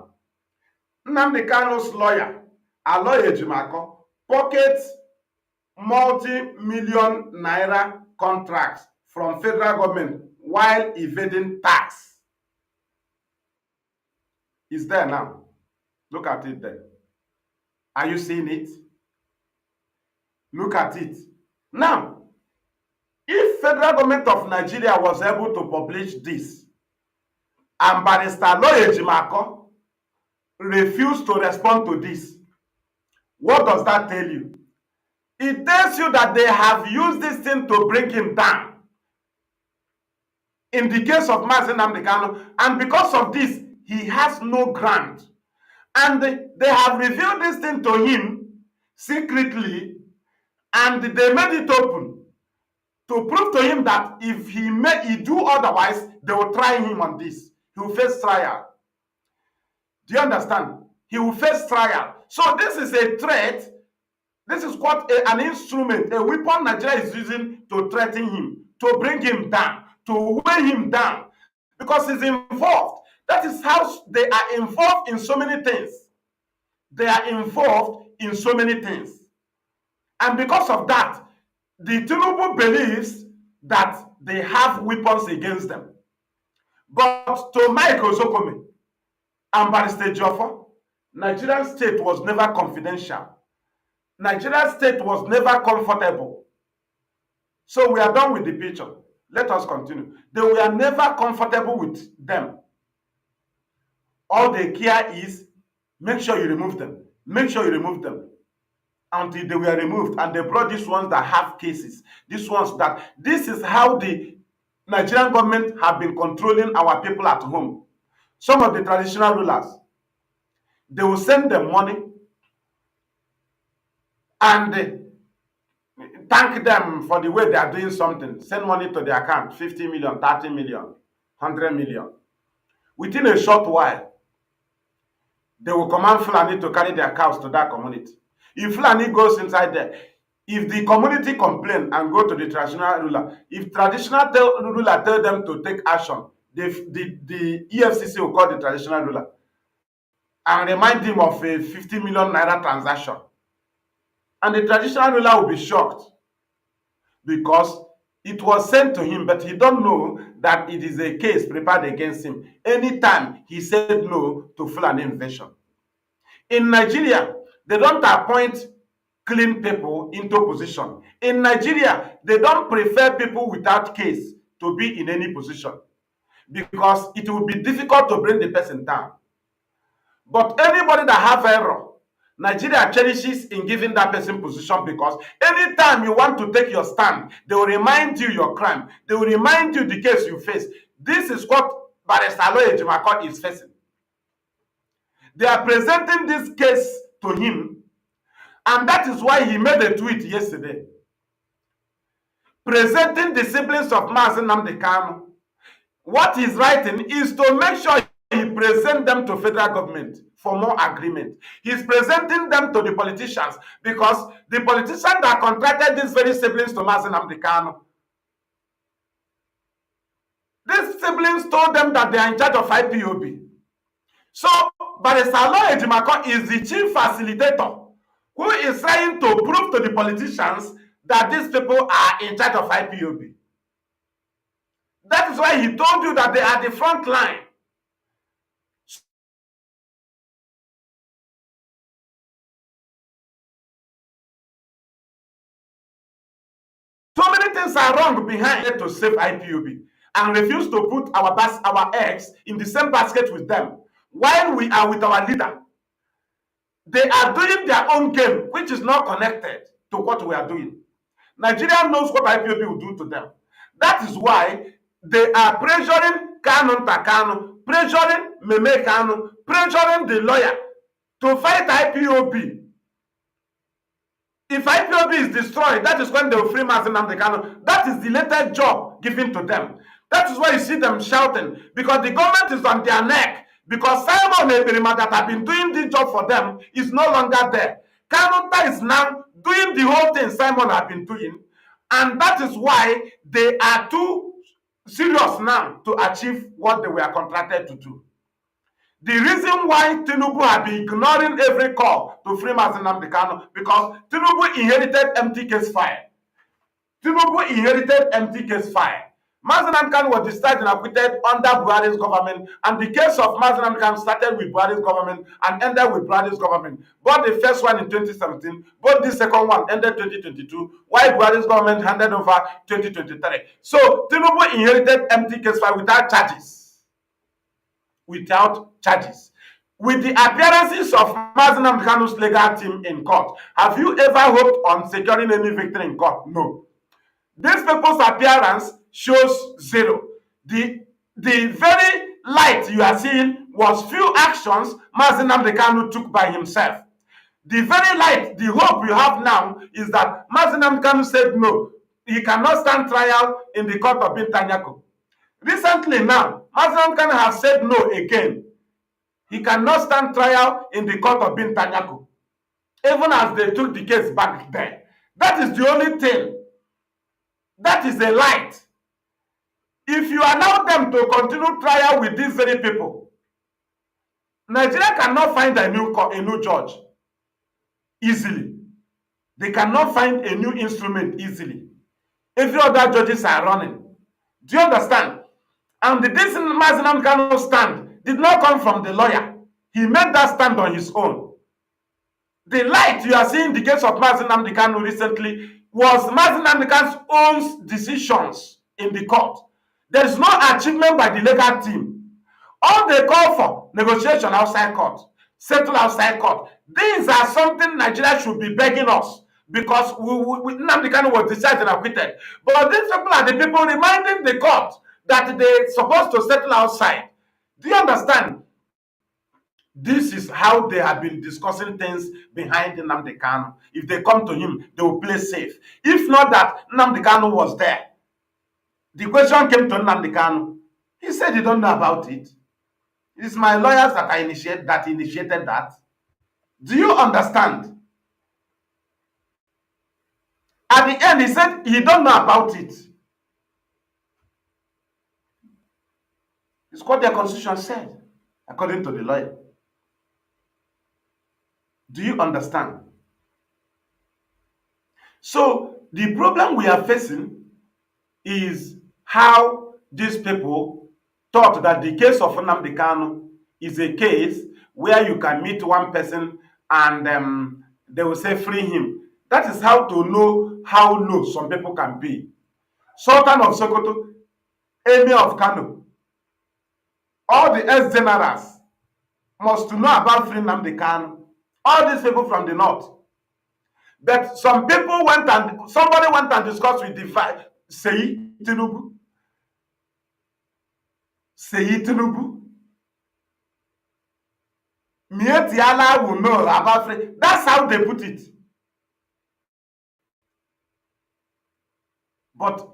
Nnamdi Kanu's lawyer, Aloy Ejimako, pockets multi-million naira contracts from federal government while evading tax. It's there now. Look at it there. Are you seeing it? Look at it. Now, if federal government of Nigeria was able to publish this, and Barrister Aloy Ejimako refused to respond to this, what does that tell you? It tells you that they have used this thing to bring him down. In the case of Mazi Nnamdi, and because of this, he has no ground. And they have revealed this thing to him secretly, and they made it open to prove to him that if he do otherwise, they will try him on this. He will face trial. Do you understand? He will face trial. So this is a threat. This is what an instrument, a weapon Nigeria is using to threaten him, to bring him down, to weigh him down, because he's involved. That is how they are involved in so many things. They are involved in so many things. And because of that, the Tinubu believes that they have weapons against them. But to Mike Ozokome and Barrister Joffa, Nigerian state was never confidential. Nigerian state was never comfortable. So we are done with the picture. Let us continue. They were never comfortable with them. All they care is make sure you remove them. Make sure you remove them. Until they were removed, and they brought these ones that have cases. These ones that, this is how the Nigerian government have been controlling our people at home. Some of the traditional rulers, they will send them money and thank them for the way they are doing something. Send money to their account, 50 million, 30 million, 100 million. Within a short while, they will command Fulani to carry their cows to that community. If Fulani goes inside there, if the community complain and go to the traditional ruler, if traditional ruler tell them to take action, the EFCC will call the traditional ruler and remind him of a 50 million naira transaction. And the traditional ruler will be shocked because it was sent to him, but he don't know that it is a case prepared against him anytime he said no to Fulani invasion. In Nigeria, they don't appoint clean people into position. In Nigeria, they don't prefer people without case to be in any position because it will be difficult to bring the person down. But anybody that have error, Nigeria cherishes in giving that person position because anytime you want to take your stand, they will remind you your crime. They will remind you the case you face. This is what Barrister Ejimako is facing. They are presenting this case to him, and that is why he made a tweet yesterday presenting the siblings of Mazi Nnamdi Kanu. What he's writing is to make sure he present them to federal government for more agreement. He's presenting them to the politicians because the politicians that contracted these very siblings to Mazi Nnamdi Kanu, these siblings told them that they are in charge of IPOB. So Barrister Ejimako is the chief facilitator who is trying to prove to the politicians that these people are in charge of IPOB. That is why he told you that they are the front line. So many things are wrong behind it to save IPOB and refuse to put our eggs in the same basket with them while we are with our leader. They are doing their own game, which is not connected to what we are doing. Nigeria knows what IPOB will do to them. That is why they are pressuring Kanu Takanu, pressuring Meme Kanu, pressuring the lawyer to fight IPOB. If IPOB is destroyed, that is when they will free Mazi Nnamdi Kanu. That is the latest job given to them. That is why you see them shouting, because the government is on their neck. Because Simon Eberima that have been doing this job for them is no longer there. Kanuta is now doing the whole thing Simon have been doing. And that is why they are too serious now to achieve what they were contracted to do. The reason why Tinubu have been ignoring every call to free Mazi Nnamdi Kanu because Tinubu inherited empty case file. Tinubu inherited empty case file. Mazi Nnamdi Kanu was discharged and acquitted under Buhari's government, and the case of Mazi Nnamdi Kanu started with Buhari's government and ended with Buhari's government. Both the first one in 2017, both the second one ended 2022, while Buhari's government handed over 2023. So Tinubu inherited empty case file without charges. Without charges. With the appearances of Mazi Nnamdi Kanu's legal team in court, have you ever hoped on securing any victory in court? No. These people's appearance shows zero. The very light you are seeing was few actions Mazi Nnamdi Kanu took by himself. The very light, the hope you have now is that Mazi Nnamdi Kanu said no. He cannot stand trial in the court of Bintanyako. Recently now, Mazi Nnamdi Kanu has said no again. He cannot stand trial in the court of Bintanyako. Even as they took the case back there. That is the only thing. That is a light. If you allow them to continue trial with these very people, Nigeria cannot find a new judge. easily. They cannot find a new instrument easily. Every other judges are running. Do you understand? And this Mazi Nnamdi stand did not come from the lawyer. He made that stand on his own. The light you are seeing in the case of Mazi Nnamdi recently was Mazi Nnamdi's own decisions in the court. There is no achievement by the legal team. All they call for negotiation outside court, settle outside court. These are something Nigeria should be begging us, because Nnamdi Kanu was discharged and acquitted. But these people are the people reminding the court that they're supposed to settle outside. Do you understand? This is how they have been discussing things behind Nnamdi Kanu. If they come to him, they will play safe. If not that Nnamdi Kanu was there, the question came to Nnamdi Kanu. He said he don't know about it. It's my lawyers that initiated that. Do you understand? At the end, he said he don't know about it. It's what their constitution said, according to the lawyer. Do you understand? So the problem we are facing is how these people thought that the case of Nnamdi Kanu is a case where you can meet one person and they will say free him. That is how to know how low some people can be. Sultan of Sokoto, Emir of Kanu, all the ex-generals must know about free Nnamdi Kanu. All these people from the north. But some people somebody went and discussed with the Seyi Tinubu. Seyi Tinubu. Mietiala will know about free. That's how they put it. But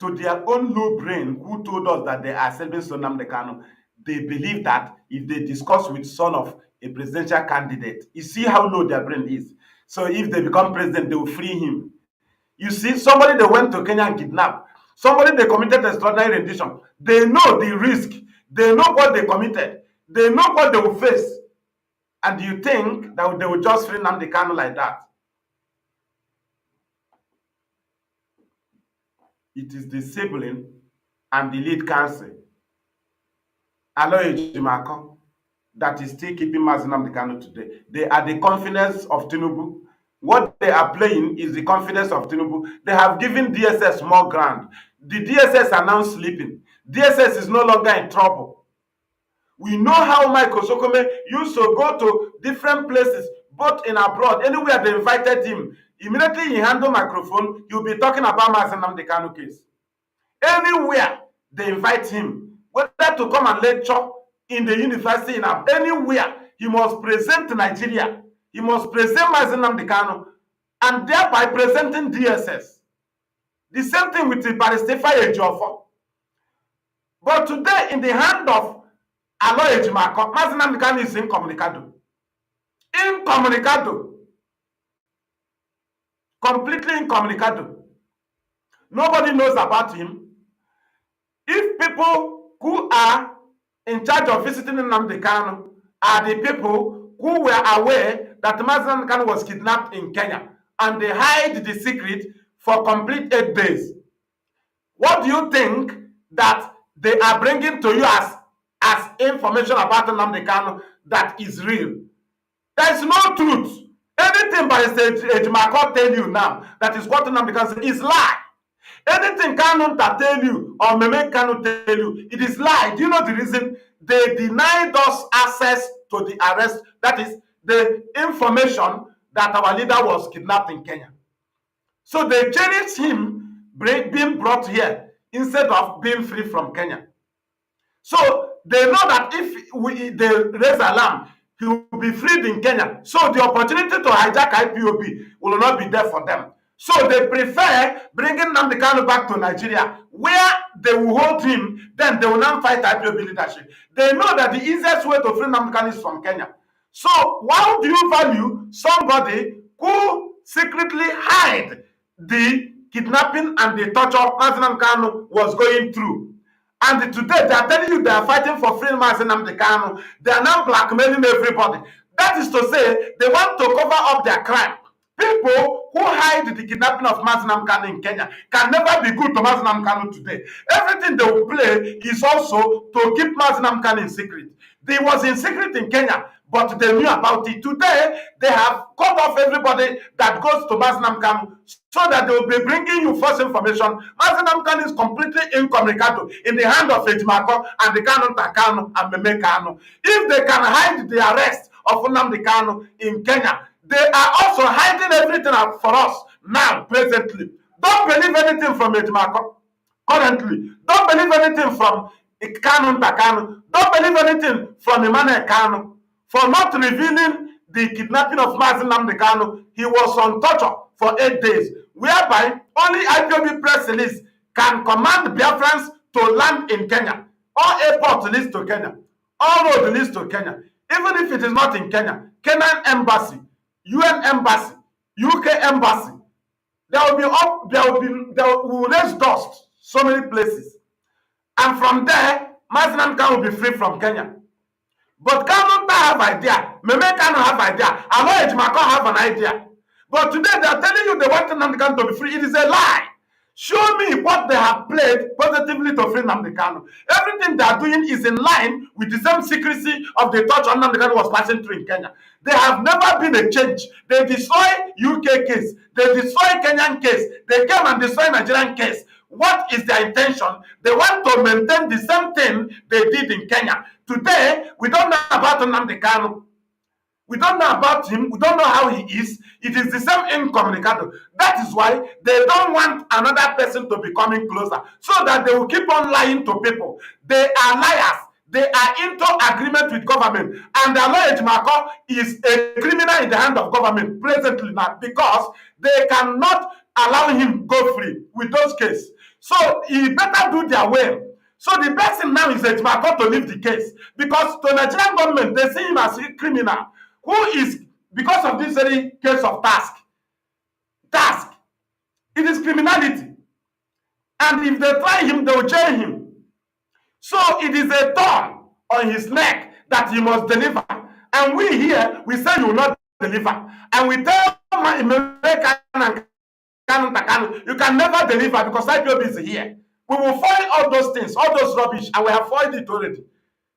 to their own low brain, who told us that they are serving Nnamdi Kanu, they believe that if they discuss with son of a presidential candidate, you see how low their brain is. So if they become president, they will free him. You see, somebody they went to Kenya and kidnapped, somebody they committed extraordinary rendition. They know the risk. They know what they committed. They know what they will face. And you think that they will just free Nnamdi Kanu like that? It is disabling and the lead counsel, Aloy Ejimako, that is still keeping Mazi Nnamdi Kanu today. They are the confidence of Tinubu. What they are playing is the confidence of Tinubu. They have given DSS more ground. The DSS are now sleeping. DSS is no longer in trouble. We know how Michael Sokome used to go to different places, both in abroad, anywhere they invited him. Immediately he handled microphone, he'll be talking about Mazi Nnamdi Kanu case. Anywhere they invite him, whether to come and lecture in the university, anywhere, he must present Nigeria. He must present Mazi Nnamdi Kanu, and thereby presenting DSS. The same thing with the Barrister Ejiofor. But today, in the hand of Aloy Ejimako, Mazi Nnamdi Kanu is incommunicado. Incommunicado. Completely incommunicado. Nobody knows about him. If people who are in charge of visiting Nnamdi Kanu are the people who were aware that Mazi Nnamdi Kanu was kidnapped in Kenya, and they hide the secret for complete 8 days, what do you think that they are bringing to you as information about Nnamdi Kanu that is real? There is no truth. Anything by Ejimako tell you now that is what Nnamdi Kanu is lie. Anything Kanu tell you or Meme Kanu tell you, it is lie. Do you know the reason? They denied us access to the arrest, that is the information that our leader was kidnapped in Kenya. So they cherished him being brought here instead of being free from Kenya. So they know that if they raise alarm, he will be freed in Kenya. So the opportunity to hijack IPOB will not be there for them. So they prefer bringing Nnamdi Kanu back to Nigeria, where they will hold him, then they will now fight IPOB leadership. They know that the easiest way to free Nnamdi Kanu is from Kenya. So why do you value somebody who secretly hide the kidnapping and the torture Mazi Nnamdi Kanu was going through? And today they are telling you they are fighting for free Mazi Nnamdi Kanu. They are now blackmailing everybody. That is to say, they want to cover up their crime. People who hide the kidnapping of Mazi Kanu in Kenya can never be good to Mazi Kanu today. Everything they will play is also to keep Mazi Kanu in secret. They was in secret in Kenya, but they knew about it. Today, they have cut off everybody that goes to Mazi Kanu so that they will be bringing you false information. Mazi Kanu is completely incommunicado in the hand of Ejimako and the Kanu Takano and Meme Kanu. If they can hide the arrest of Nnamdi Kanu in Kenya, they are also hiding everything for us now, presently. Don't believe anything from Ejimako currently. Don't believe anything from Kanu Takano. Don't believe anything from Emmanuel Kanu for not revealing the kidnapping of Mazi Nnamdi Kanu. He was on torture for 8 days, whereby only IPOB press release can command Biafrans to land in Kenya. All airport leads to Kenya. All road leads to Kenya. Even if it is not in Kenya, Kenyan embassy, UN embassy, UK embassy, there will raise dust so many places. And from there, Mazi Kanu will be free from Kenya. But Kanu have idea. Meme Kanu have idea. Alo Ejimako have an idea. But today they are telling you they want Nnamdi Kanu to be free. It is a lie. Show me what they have played positively to free Nnamdi Kanu. Everything they are doing is in line with the same secrecy of the touch on Nnamdi Kanu was passing through in Kenya. There have never been a change. They destroy UK case. They destroy Kenyan case. They came and destroy Nigerian case. What is their intention? They want to maintain the same thing they did in Kenya. Today, we don't know about Nnamdi Kanu. We don't know about him. We don't know how he is. It is the same incommunicado. That is why they don't want another person to be coming closer, so that they will keep on lying to people. They are liars. They are into agreement with government. And Alo Ejimako is a criminal in the hand of government presently now, because they cannot allow him go free with those cases. So he better do their way. So the best thing now is Ejimako to leave the case, because the Nigerian government, they see him as a criminal who is, because of this very case of task. It is criminality. And if they try him, they will jail him. So it is a thorn on his neck that he must deliver. And we here, we say you will not deliver. And we tell Kanu, you can never deliver because IPOB is here. We will foil all those things, all those rubbish, and we have foiled it already.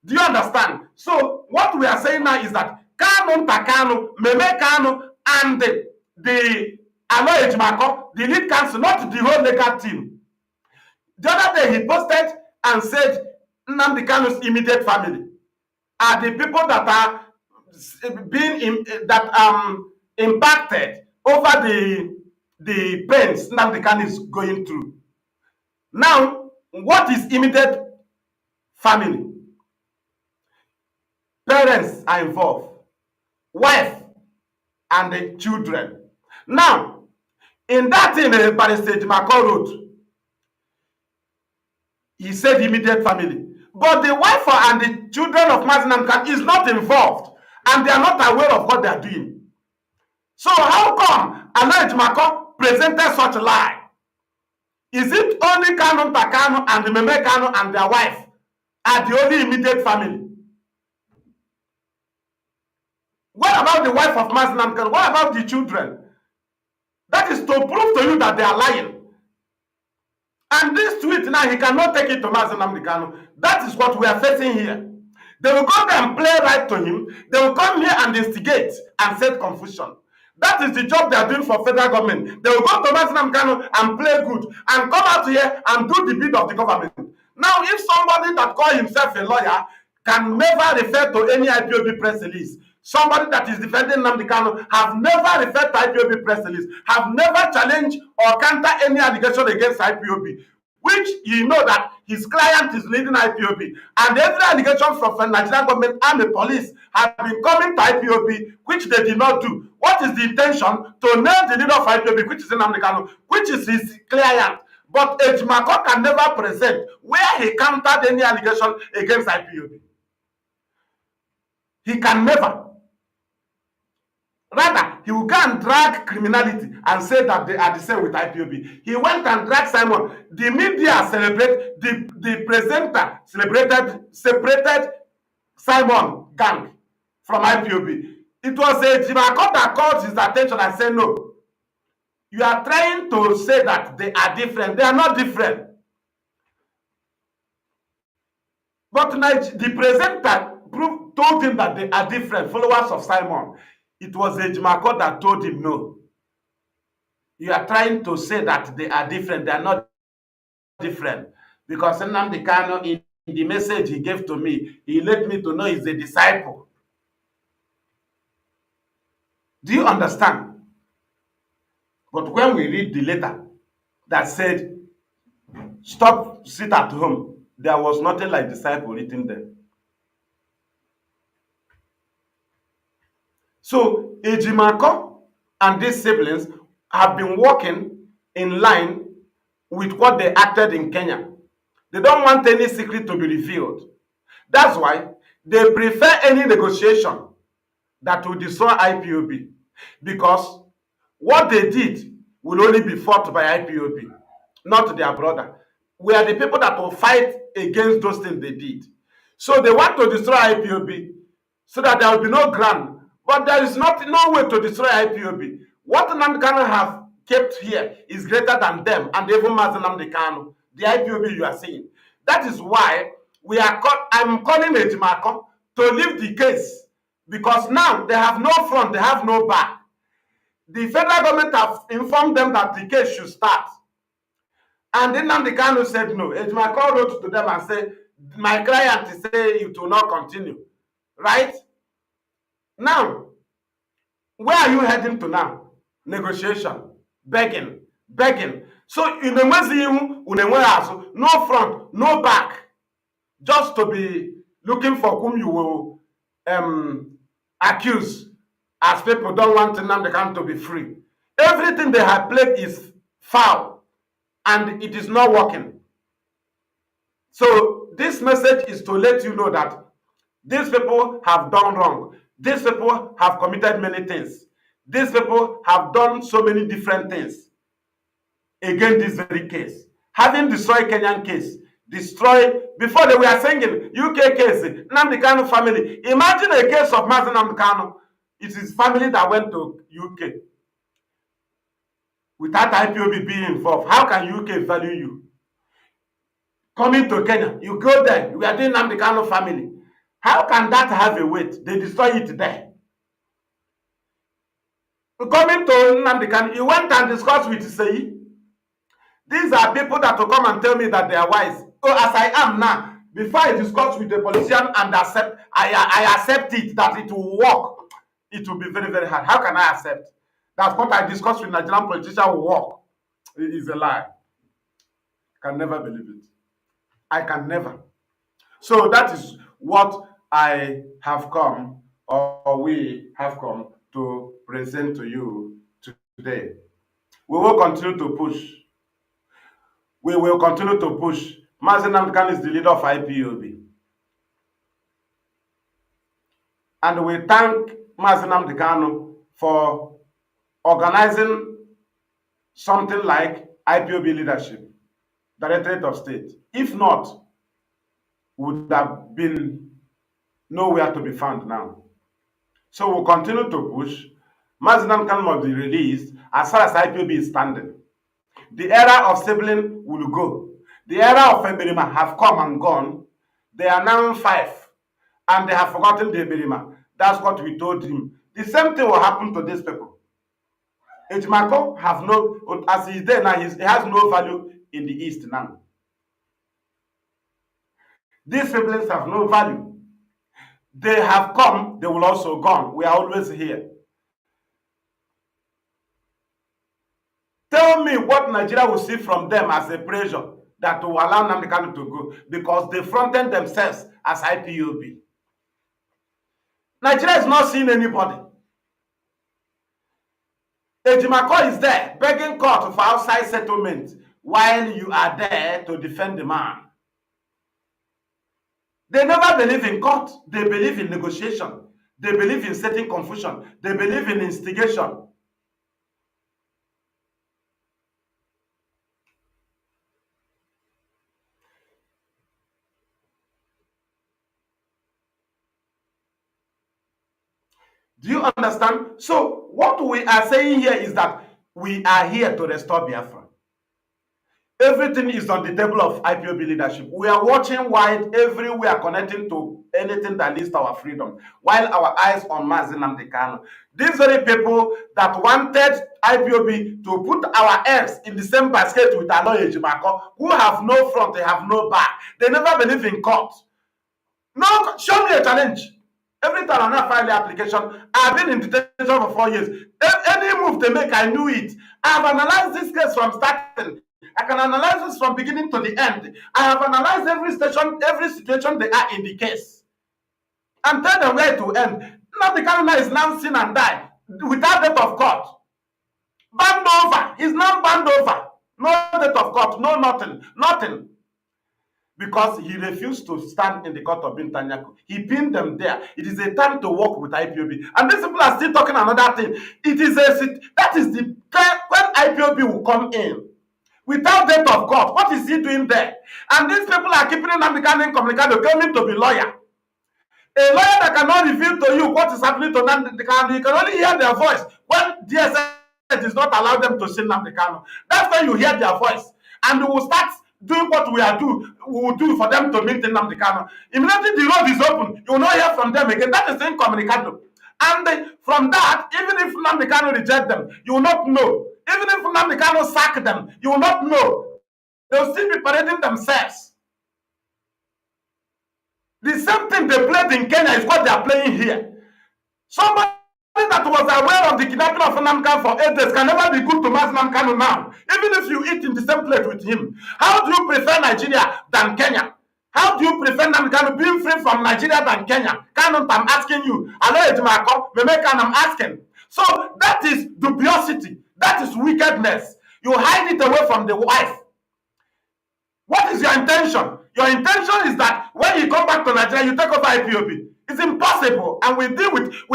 Do you understand? So what we are saying now is that Kanu Takano, Meme Kanu, and the Alo Ejimako, the lead counsel, not the whole legal team. The other day he posted and said Nnamdi Kanu's immediate family are the people that are being impacted over the pains Nnamdi Kanu is going through. Now, what is immediate family? Parents are involved, wife, and the children. Now, in that thing, Barrister Ejimako wrote, he said immediate family. But the wife and the children of Mazi Kanu is not involved, and they are not aware of what they are doing. So how come Alo Ejimako presented such a lie? Is it only Kanu Takano and the Meme Kanu and their wife are the only immediate family? What about the wife of Mazi Kanu? What about the children? That is to prove to you that they are lying. And this tweet now, he cannot take it to Mazi Kanu. That is what we are facing here. They will go there and play right to him. They will come here and instigate and set confusion. That is the job they are doing for federal government. They will go to Mazi Kanu and play good and come out here and do the bid of the government. Now, if somebody that calls himself a lawyer can never refer to any IPOB press release, somebody that is defending Nnamdi Kanu have never referred to IPOB press release, have never challenged or counter any allegation against IPOB, which you know that his client is leading IPOB, and every allegation from the Nigerian government and the police have been coming to IPOB, which they did not do. What is the intention? To nail the leader of IPOB, which is Nnamdi Kanu, which is his client. But Ejimako can never present where he countered any allegation against IPOB. He can never. Rather, he will go and drag criminality and say that they are the same with IPOB. He went and dragged Simon. The media celebrated, the presenter separated Simon gang from IPOB. It was a Jimako that called his attention and said, no, you are trying to say that they are different. They are not different. But the presenter told him that they are different, followers of Simon. It was Ejimako that told him, no. You are trying to say that they are different. They are not different. Because Nnamdi Kanu, in the message he gave to me, he let me to know he's a disciple. Do you understand? But when we read the letter that said, stop, sit at home, there was nothing like disciple written there. So Ejimako and these siblings have been working in line with what they acted in Kenya. They don't want any secret to be revealed. That's why they prefer any negotiation that will destroy IPOB, because what they did will only be fought by IPOB, not their brother. We are the people that will fight against those things they did. So they want to destroy IPOB so that there will be no ground. But there is no way to destroy IPOB. What Nnamdi Kanu have kept here is greater than them, and even Mazi Nnamdi Kanu, the IPOB you are seeing. That is why I'm calling Ejimako to leave the case, because now they have no front, they have no back. The federal government have informed them that the case should start. And then Nnamdi Kanu said no. Ejimako wrote to them and said, my client is saying it will not continue. Right? Now, where are you heading to now? Negotiation, begging. So in the no front, no back, just to be looking for whom you will accuse, as people don't want Nnamdi Kanu to be free. Everything they have played is foul, and it is not working. So this message is to let you know that these people have done wrong. These people have committed many things. These people have done so many different things against this very case. Having destroyed Kenyan case, before they were singing UK case, Nnamdi Kanu family. Imagine a case of Mazi Nnamdi Kanu. It is family that went to UK. Without IPOB being involved, how can UK value you? Coming to Kenya, you go there, we are doing Nnamdi Kanu family. How can that have a weight? They destroy it there. Coming to Nnamdi Kanu, you went and discussed with Seyi. These are people that will come and tell me that they are wise. So as I am now, before I discuss with the politician and I accept it, that it will work, it will be very, very hard. How can I accept? That's what I discussed with Nigerian politician will work. It is a lie. I can never believe it. I can never. So that is what I have come, or we have come to present to you today. We will continue to push. We will continue to push. Mazi Nnamdi Kanu is the leader of IPOB. And we thank Mazi Nnamdi Kanu for organizing something like IPOB leadership, Directorate of State. If not, would have been nowhere to be found now. So we'll continue to push. Mazi Nnamdi Kanu must be released as far as IPOB is standing. The era of sibling will go. The era of Eberima have come and gone. They are now 5, and they have forgotten the Eberima. That's what we told him. The same thing will happen to these people. Ejimako have no, as he's there now, he has no value in the East now. These siblings have no value. They have come, they will also gone. We are always here. Tell me what Nigeria will see from them as a pressure that will allow Nnamdi Kanu to go, because they fronted themselves as IPOB. Nigeria is not seeing anybody. Ejimako is there begging court for outside settlement while you are there to defend the man. They never believe in court. They believe in negotiation. They believe in setting confusion. They believe in instigation. Do you understand? So what we are saying here is that we are here to restore Biafra. Everything is on the table of IPOB leadership. We are watching wide everywhere, connecting to anything that leads to our freedom, while our eyes on Mazi Maduabuchi. These very people that wanted IPOB to put our eggs in the same basket with Aloy Ejimako, who have no front, they have no back. They never believe in court. No, show me a challenge. Every time I file the application, I've been in detention for 4 years. Any move they make, I knew it. I've analyzed this case from starting. I can analyze this from beginning to the end. I have analyzed every situation they are in the case, and tell them where to end. Now the Kanu is now sin and die without date of court. Banned over. He's now banned over. No date of court. No nothing. Nothing. Because he refused to stand in the court of Bintanyaku. He pinned them there. It is a time to work with IPOB. And these people are still talking another thing. That is the time when IPOB will come in. Without date of court, what is he doing there? And these people are keeping Nnamdi Kanu incommunicado, claiming to be lawyer. A lawyer that cannot reveal to you what is happening to Nnamdi Kanu, you can only hear their voice when DSS does not allow them to see Nnamdi Kanu. That's when you hear their voice. And we will start doing what we will do for them to meet Nnamdi Kanu. Immediately the road is open, you will not hear from them again. That is incommunicado. And from that, even if Nnamdi Kanu reject them, you will not know. Even if Nnamdi Kanu sack them, you will not know. They will still be parading themselves. The same thing they played in Kenya is what they are playing here. Somebody that was aware of the kidnapping of Nnamdi Kanu for 8 days can never be good to Mazi Maduabuchi now. Even if you eat in the same plate with him. How do you prefer Nigeria than Kenya? How do you prefer Nnamdi Kanu being free from Nigeria than Kenya? Kanu, I'm asking you. Aloy Ejimako, Memeka, I'm asking. So that is dubiosity. That is wickedness. You hide it away from the wife. What is your intention? Your intention is that when you come back to Nigeria, you take over IPOB. It's impossible. And we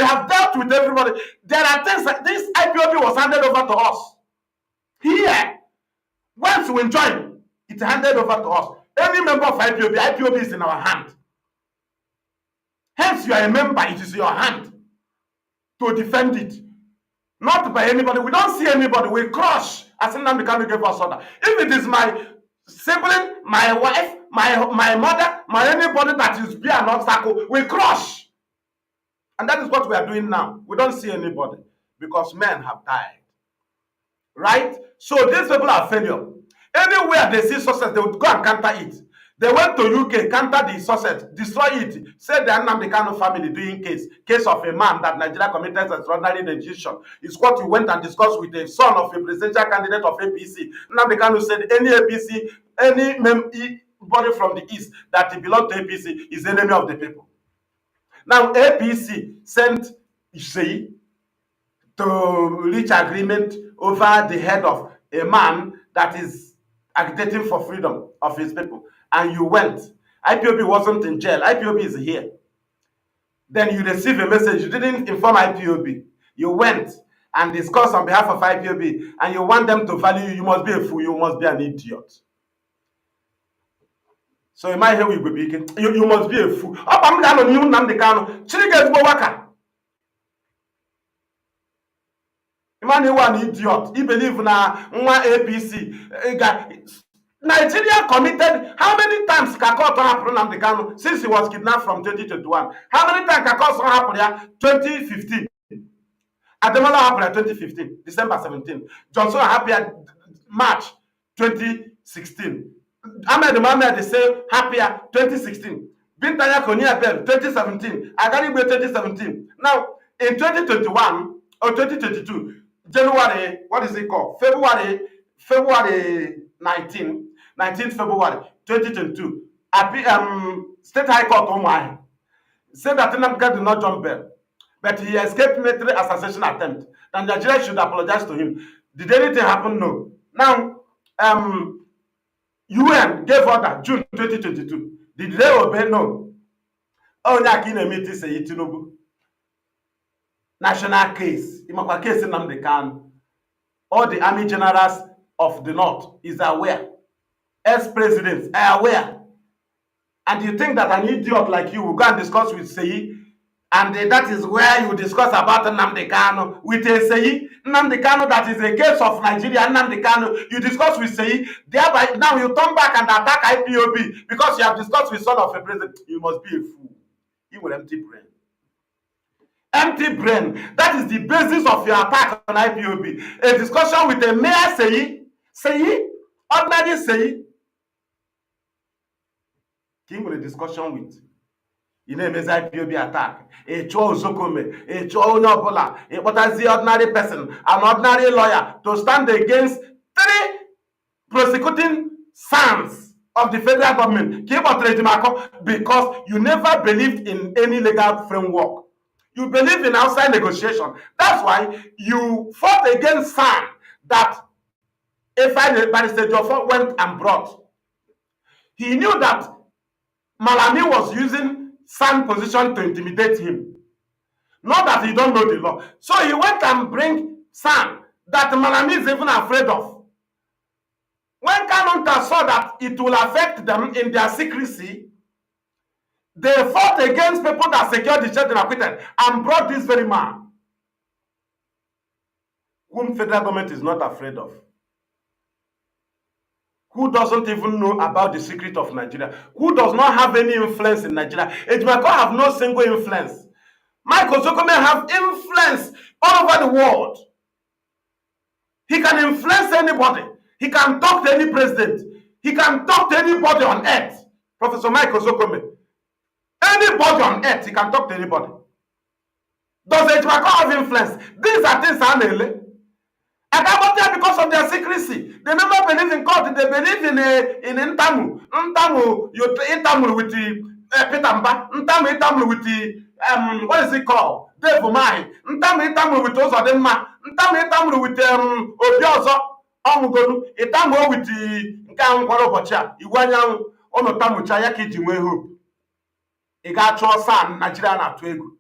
have dealt with everybody. There are things that this IPOB was handed over to us. Here, once we join, it's handed over to us. Any member of IPOB is in our hand. Hence, you are a member, it is your hand to defend it. Not by anybody. We don't see anybody. We crush. As Nnamdi Kanu gave us order. If it is my sibling, my wife, my mother, anybody that is be an obstacle, we crush. And that is what we are doing now. We don't see anybody because men have died. Right? So these people are failure. Anywhere they see success, they would go and counter it. They went to UK, counter the success, destroy it. Said the Nnamdi Kanu family doing case of a man that Nigeria committed extraordinary decision. Is what we went and discussed with the son of a presidential candidate of APC. Nnamdi Kanu said any APC, anybody from the east that belongs to APC is enemy of the people. Now APC sent Ishei to reach agreement over the head of a man that is agitating for freedom of his people. And you went. IPOB wasn't in jail. IPOB is here. Then you receive a message. You didn't inform IPOB. You went and discussed on behalf of IPOB, and you want them to value you. You must be a fool. You must be an idiot. So in my head, we will be you must be a fool. I'm going to Nnamdi Kanu. Chiriga is waka. Man, you are an idiot. He believe na APC. Nigeria committed, how many times Kakao happened Nnamdi Kanu since he was kidnapped from 2021? How many times Kakao happened here? 2015. Ademola happened at 2015, December 17. Johnson happened March 2016. Ahmed Mohamed, they say happier 2016. Bintanya Konia Bell 2017. Agarigbe 2017. Now, in 2021 or 2022, January, what is it called? February 19th February 2022, State High Court Omai said that Nnamdi did not jump bail, but he escaped military assassination attempt. And Nigeria should apologize to him. Did anything happen? No. Now, UN gave order June 2022. Did they obey? No. Oh, Yakine meeting say Tinubu. National case. Imakwa case Nnamdi Kanu. All the army generals of the north is aware. Ex-presidents are aware. And you think that an idiot like you will go and discuss with Seyi And that is where you discuss about Nnamdi Kanu with a Seyi. Nnamdi Kanu, that is a case of Nigeria. Nnamdi Kanu, you discuss with Seyi. Thereby, now you turn back and attack IPOB because you have discussed with son of a president. You must be a fool. You will empty brain. Empty brain. That is the basis of your attack on IPOB. A discussion with a mere Seyi. Seyi, ordinary Seyi. King with a discussion with. You know, IPOB attack. A Cho Zokome, a Cho Nobola, a Potazi ordinary person, an ordinary lawyer to stand against 3 prosecuting sons of the federal government. Because you never believed in any legal framework. You believe in outside negotiation. That's why you fought against SAN that if Barrister Joffo went and brought. He knew that Malami was using SAN position to intimidate him. Not that he don't know the law. So he went and bring SAN that Malami is even afraid of. When Kanu saw that it will affect them in their secrecy, they fought against people that secured the church and acquitted and brought this very man, whom federal government is not afraid of, who doesn't even know about the secret of Nigeria, who does not have any influence in Nigeria. Ejimako have no single influence. Michael Zokome have influence all over the world. He can influence anybody. He can talk to any president. He can talk to anybody on earth. Professor Michael Zokome. Anybody on earth, he can talk to anybody. Does Ejimako have influence? These are things I know. I cannot tell because of their secrecy. They never believe in court. They believe in Ntamu. Ntamu with the Petamba. Ntamu with the what is it called? Dave Umahi. Ntamu with Ozodema. Ntamu with Obiozo. Omugonu. Ntamu with the Nkankwaro Bocha. Iwanyan Onotamu Chayaki Jimwe Hope. He got SAN Nigeria na Twegu.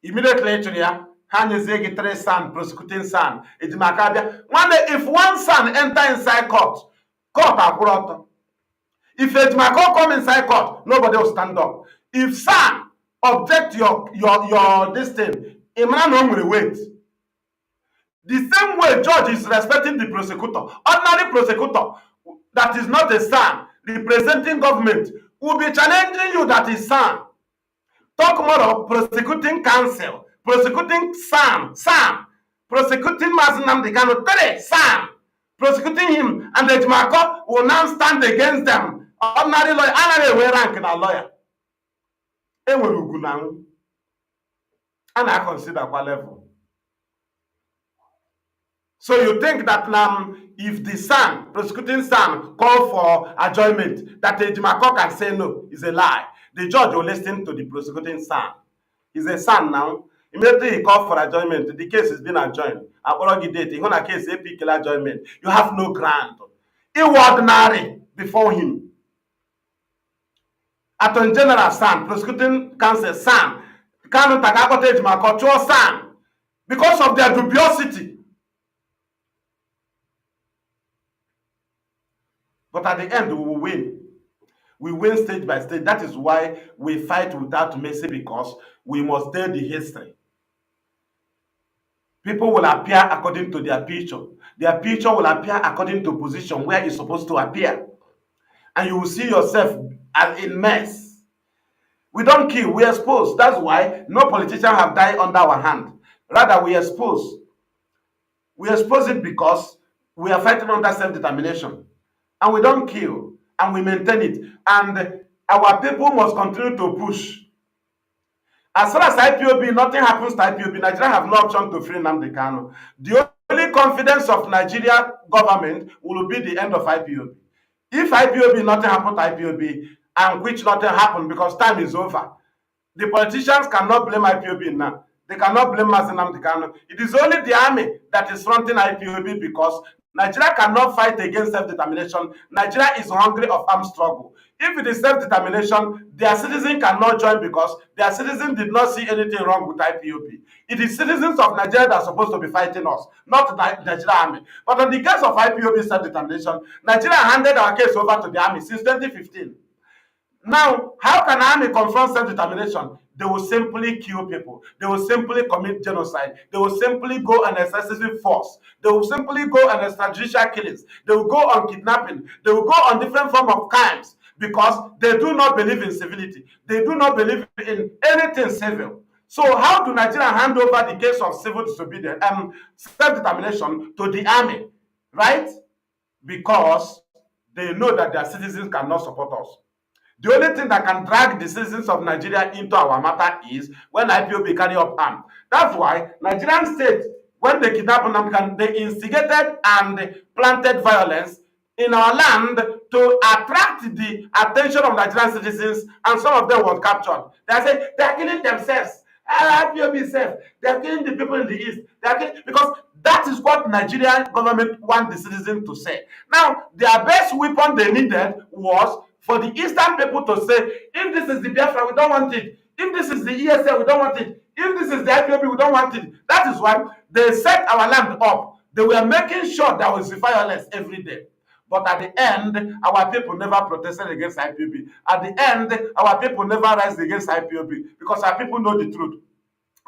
Immediately to ya. Hanezegi 3 SAN prosecuting SAN. If one SAN enter inside court are. If Ejimako come inside court, nobody will stand up. If SAN object your this thing, a man will wait. The same way judge is respecting the prosecutor. Ordinary prosecutor that is not a SAN representing government will be challenging you that is SAN. Talk more of prosecuting counsel. Prosecuting SAN, prosecuting Mazi Maduabuchi, 3 SAN, prosecuting him, and the Ejimako will now stand against them. Ordinary lawyer, another rank in a lawyer. And I consider what level. So you think that now, if the SAN, prosecuting SAN, call for adjournment, that the Ejimako can say no, is a lie. The judge will listen to the prosecuting SAN. He's a SAN now. Immediately he called for adjournment. The case has been adjourned. Apology date. In a case, AP kill adjournment. You have no ground. Ordinary before him. Attorney General SAN, prosecuting counsel SAN, Kanu Tagakote Ejimako SAN, because of their dubiosity. But at the end, we will win. We win stage by stage. That is why we fight without mercy, because we must tell the history. People will appear according to their picture. Their picture will appear according to position where it's supposed to appear. And you will see yourself as in mess. We don't kill, we expose. That's why no politician have died under our hand. Rather, we expose. We expose it because we are fighting under self-determination. And we don't kill, and we maintain it. And our people must continue to push. As far as IPOB, nothing happens to IPOB. Nigeria have no option to free Nnamdi Kanu. The only confidence of Nigeria government will be the end of IPOB. If IPOB, nothing happened to IPOB, and which nothing happened because time is over, the politicians cannot blame IPOB now. They cannot blame Mazi Nnamdi Kanu. It is only the army that is fronting IPOB because Nigeria cannot fight against self-determination. Nigeria is hungry of armed struggle. If it is self-determination, their citizens cannot join because their citizens did not see anything wrong with IPOB. It is citizens of Nigeria that are supposed to be fighting us, not the Nigeria army. But in the case of IPOB self-determination, Nigeria handed our case over to the army since 2015. Now, how can army confront self-determination? They will simply kill people. They will simply commit genocide. They will simply go on excessive force. They will simply go on extrajudicial killings. They will go on kidnapping. They will go on different forms of crimes because they do not believe in civility. They do not believe in anything civil. So how do Nigeria hand over the case of civil disobedience, self-determination to the army, right? Because they know that their citizens cannot support us. The only thing that can drag the citizens of Nigeria into our matter is when IPOB carry up arms. That's why Nigerian state, when they kidnapped Nnamdi, they instigated and planted violence in our land to attract the attention of Nigerian citizens, and some of them were captured. They say they are killing themselves. IPOB safe. They are killing the people in the east. They are killing, because that is what Nigerian government want the citizens to say. Now, their best weapon they needed was for the eastern people to say, if this is the Biafra, we don't want it. If this is the ESL, we don't want it. If this is the IPOB, we don't want it. That is why they set our land up. They were making sure there was violence every day. But at the end, our people never protested against IPOB. At the end, our people never rise against IPOB because our people know the truth.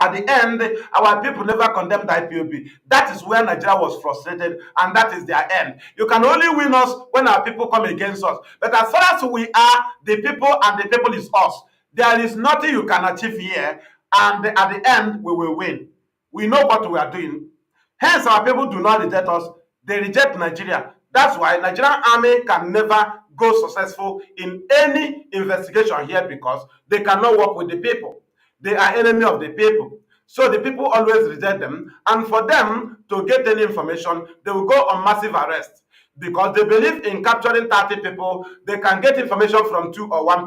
At the end, our people never condemned IPOB. That is where Nigeria was frustrated, and that is their end. You can only win us when our people come against us. But as far as we are the people and the people is us, there is nothing you can achieve here, and at the end, we will win. We know what we are doing. Hence, our people do not reject us. They reject Nigeria. That's why Nigerian army can never go successful in any investigation here because they cannot work with the people. They are enemy of the people. So the people always reject them. And for them to get any information, they will go on massive arrest. Because they believe in capturing 30 people, they can get information from 2 or 1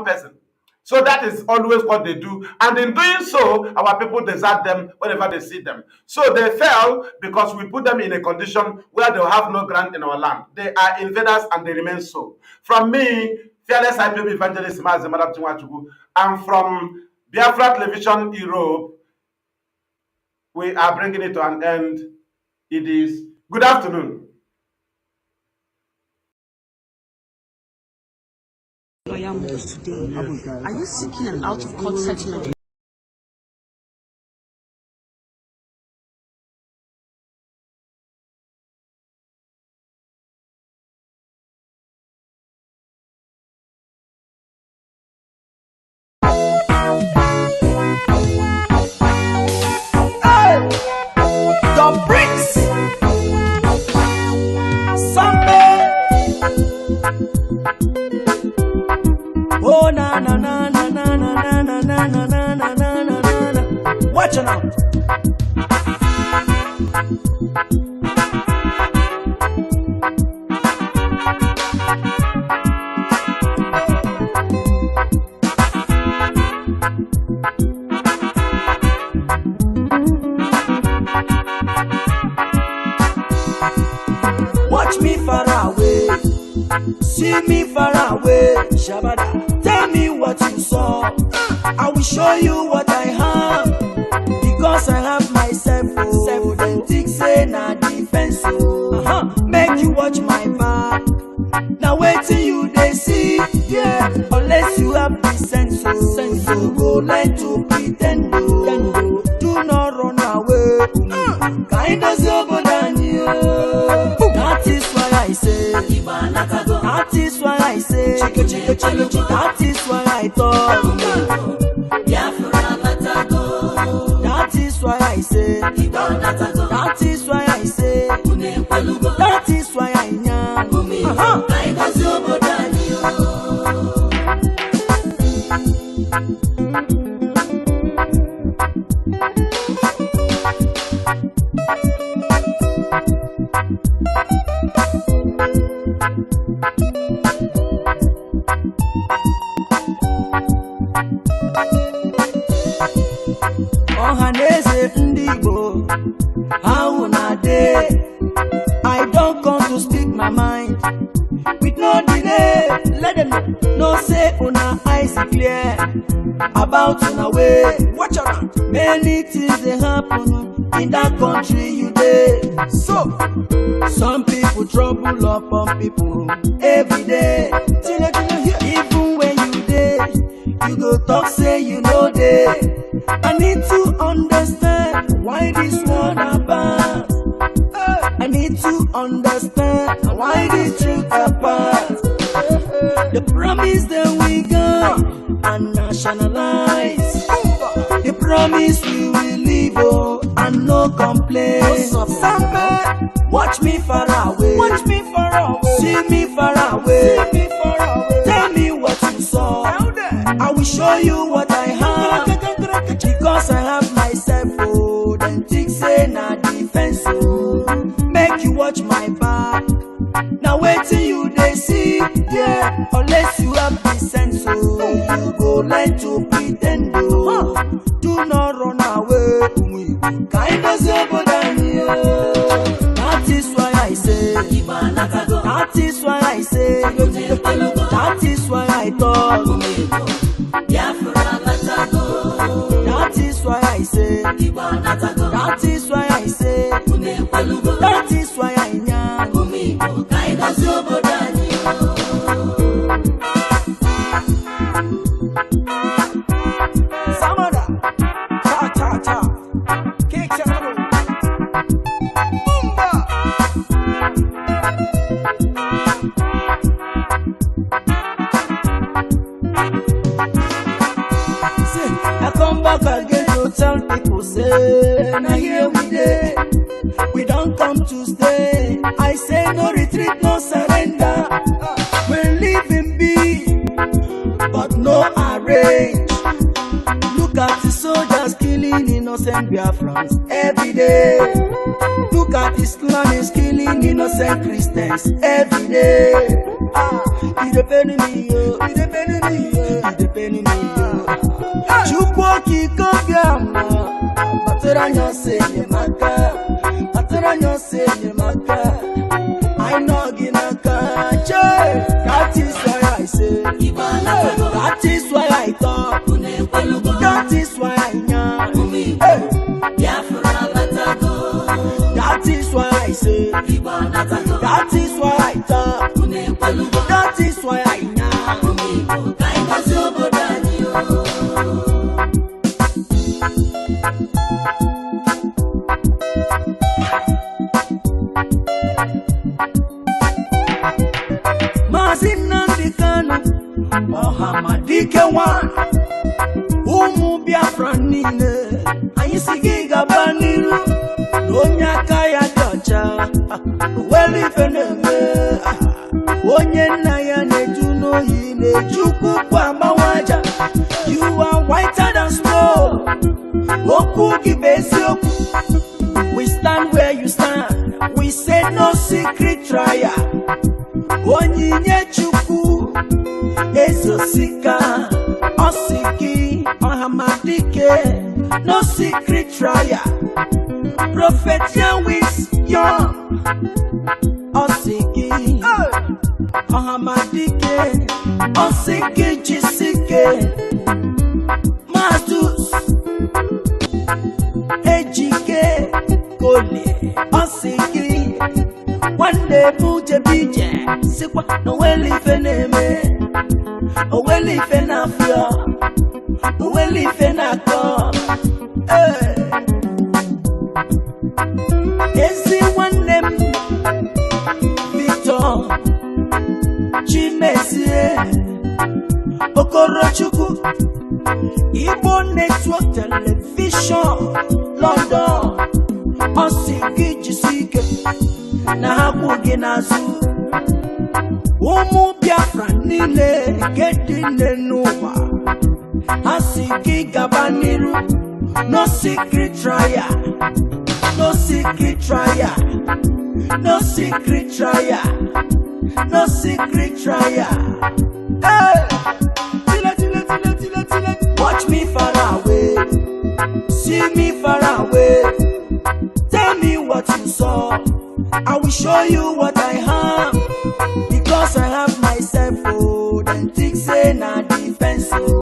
person. So that is always what they do. And in doing so, our people desert them whenever they see them. So they fell because we put them in a condition where they will have no ground in our land. They are invaders and they remain so. From me, fearless IPOB evangelist Mazi Maduabuchi, and from Biafra Television Europe, we are bringing it to an end. It is good afternoon. I am today. Are you seeking an out-of-court settlement? Oh na na na na na na na na na na na na na na. Watch it out. Watch me far away, see me far away, Shabada. Tell me what you saw, I will show you what I have, because I have myself. Oh, then think say na defense. Make you watch my back. Now wait till you they see, yeah. Unless you have the sense, so go let to pretend. Do not run away. Kind of sober than you. That is why I say. That is why I say. That is why I talk. That is why I say. That is why I say. That is why I am. Ohaneze Ndigo, how na day? I don't come to speak my mind with no delay. Let them know say una eyes clear about una way. Watch out, many things they happen in that country you dey. So some people trouble up on people every day. Even when You go talk say you know they. I need to understand why this one about. I need to understand why this truth apart. The promise that we got and nationalize. The promise we will live and no complaints. Watch me far away. Watch me far away. See me far away. See me far away. Tell me what you saw. I will show you what I have. Because I have myself. Oh, then think say na defense. Oh, make you watch my back. Now wait till you they see. Yeah, unless you have the sense. Oh, you go learn to pretend. Oh, do not run away. Kind of that is why I say. That is why I say. That is why I talk. That is why I say. That is why I say. That is why I know. Samada, ta ta ta, cake samado, boomba. Say, I come back again to tell people say, now here we dey. We don't come to stay. I say no retreat, no surrender. We're living big, but no arrange. Look at the soldiers killing innocent Biafrans every day. Look at Islam is killing innocent Christians every day. It depends on me, yo. It depends on me, yo. It depends on me, yo. Chukwuoki Kobiama, Pataranyo say Yemaka. Pataranyo say Yemaka. I know Ginaka. That is why I say. That is why I talk. That is why I know. That is why I say. That is why I talk. That is why I know. Mazi Nnamdi Kanu, Mohammadike one. Biafra nine, anyị si gị gaba n'iru, onye aka ya dị ọcha, were ife na-eme, onye nna ya na-eju n'oyi na-ejukwu kwa agbawaja. You are whiter than snow, okwu gị bụ eziokwu. We stand where you stand, we say no secret trial. Onyinye Chukwu, ezosika, osiki, Mohammadike, no secret trial. Prophet Yahweh's young, osiki, Mohammadike, osiki jisike, Mazus, ejike, kole, osiki. One day Buje Bije, Sikwa, no well if an eme, no well if an affair, no well if an actor. Ezi one name, Victor, Chimezie, Okorochuku, Igbo Network Television, London, Osiki Jisike. Na hakugi nazu Umu Biafra nile Gedine nuwa Asiki gabaniru No secret trial No secret trial No secret trial No secret trial. Hey! Watch me far away. See me far away. Tell me what you saw. I will show you what I have. Because I have myself, oh, then think say na defense, oh.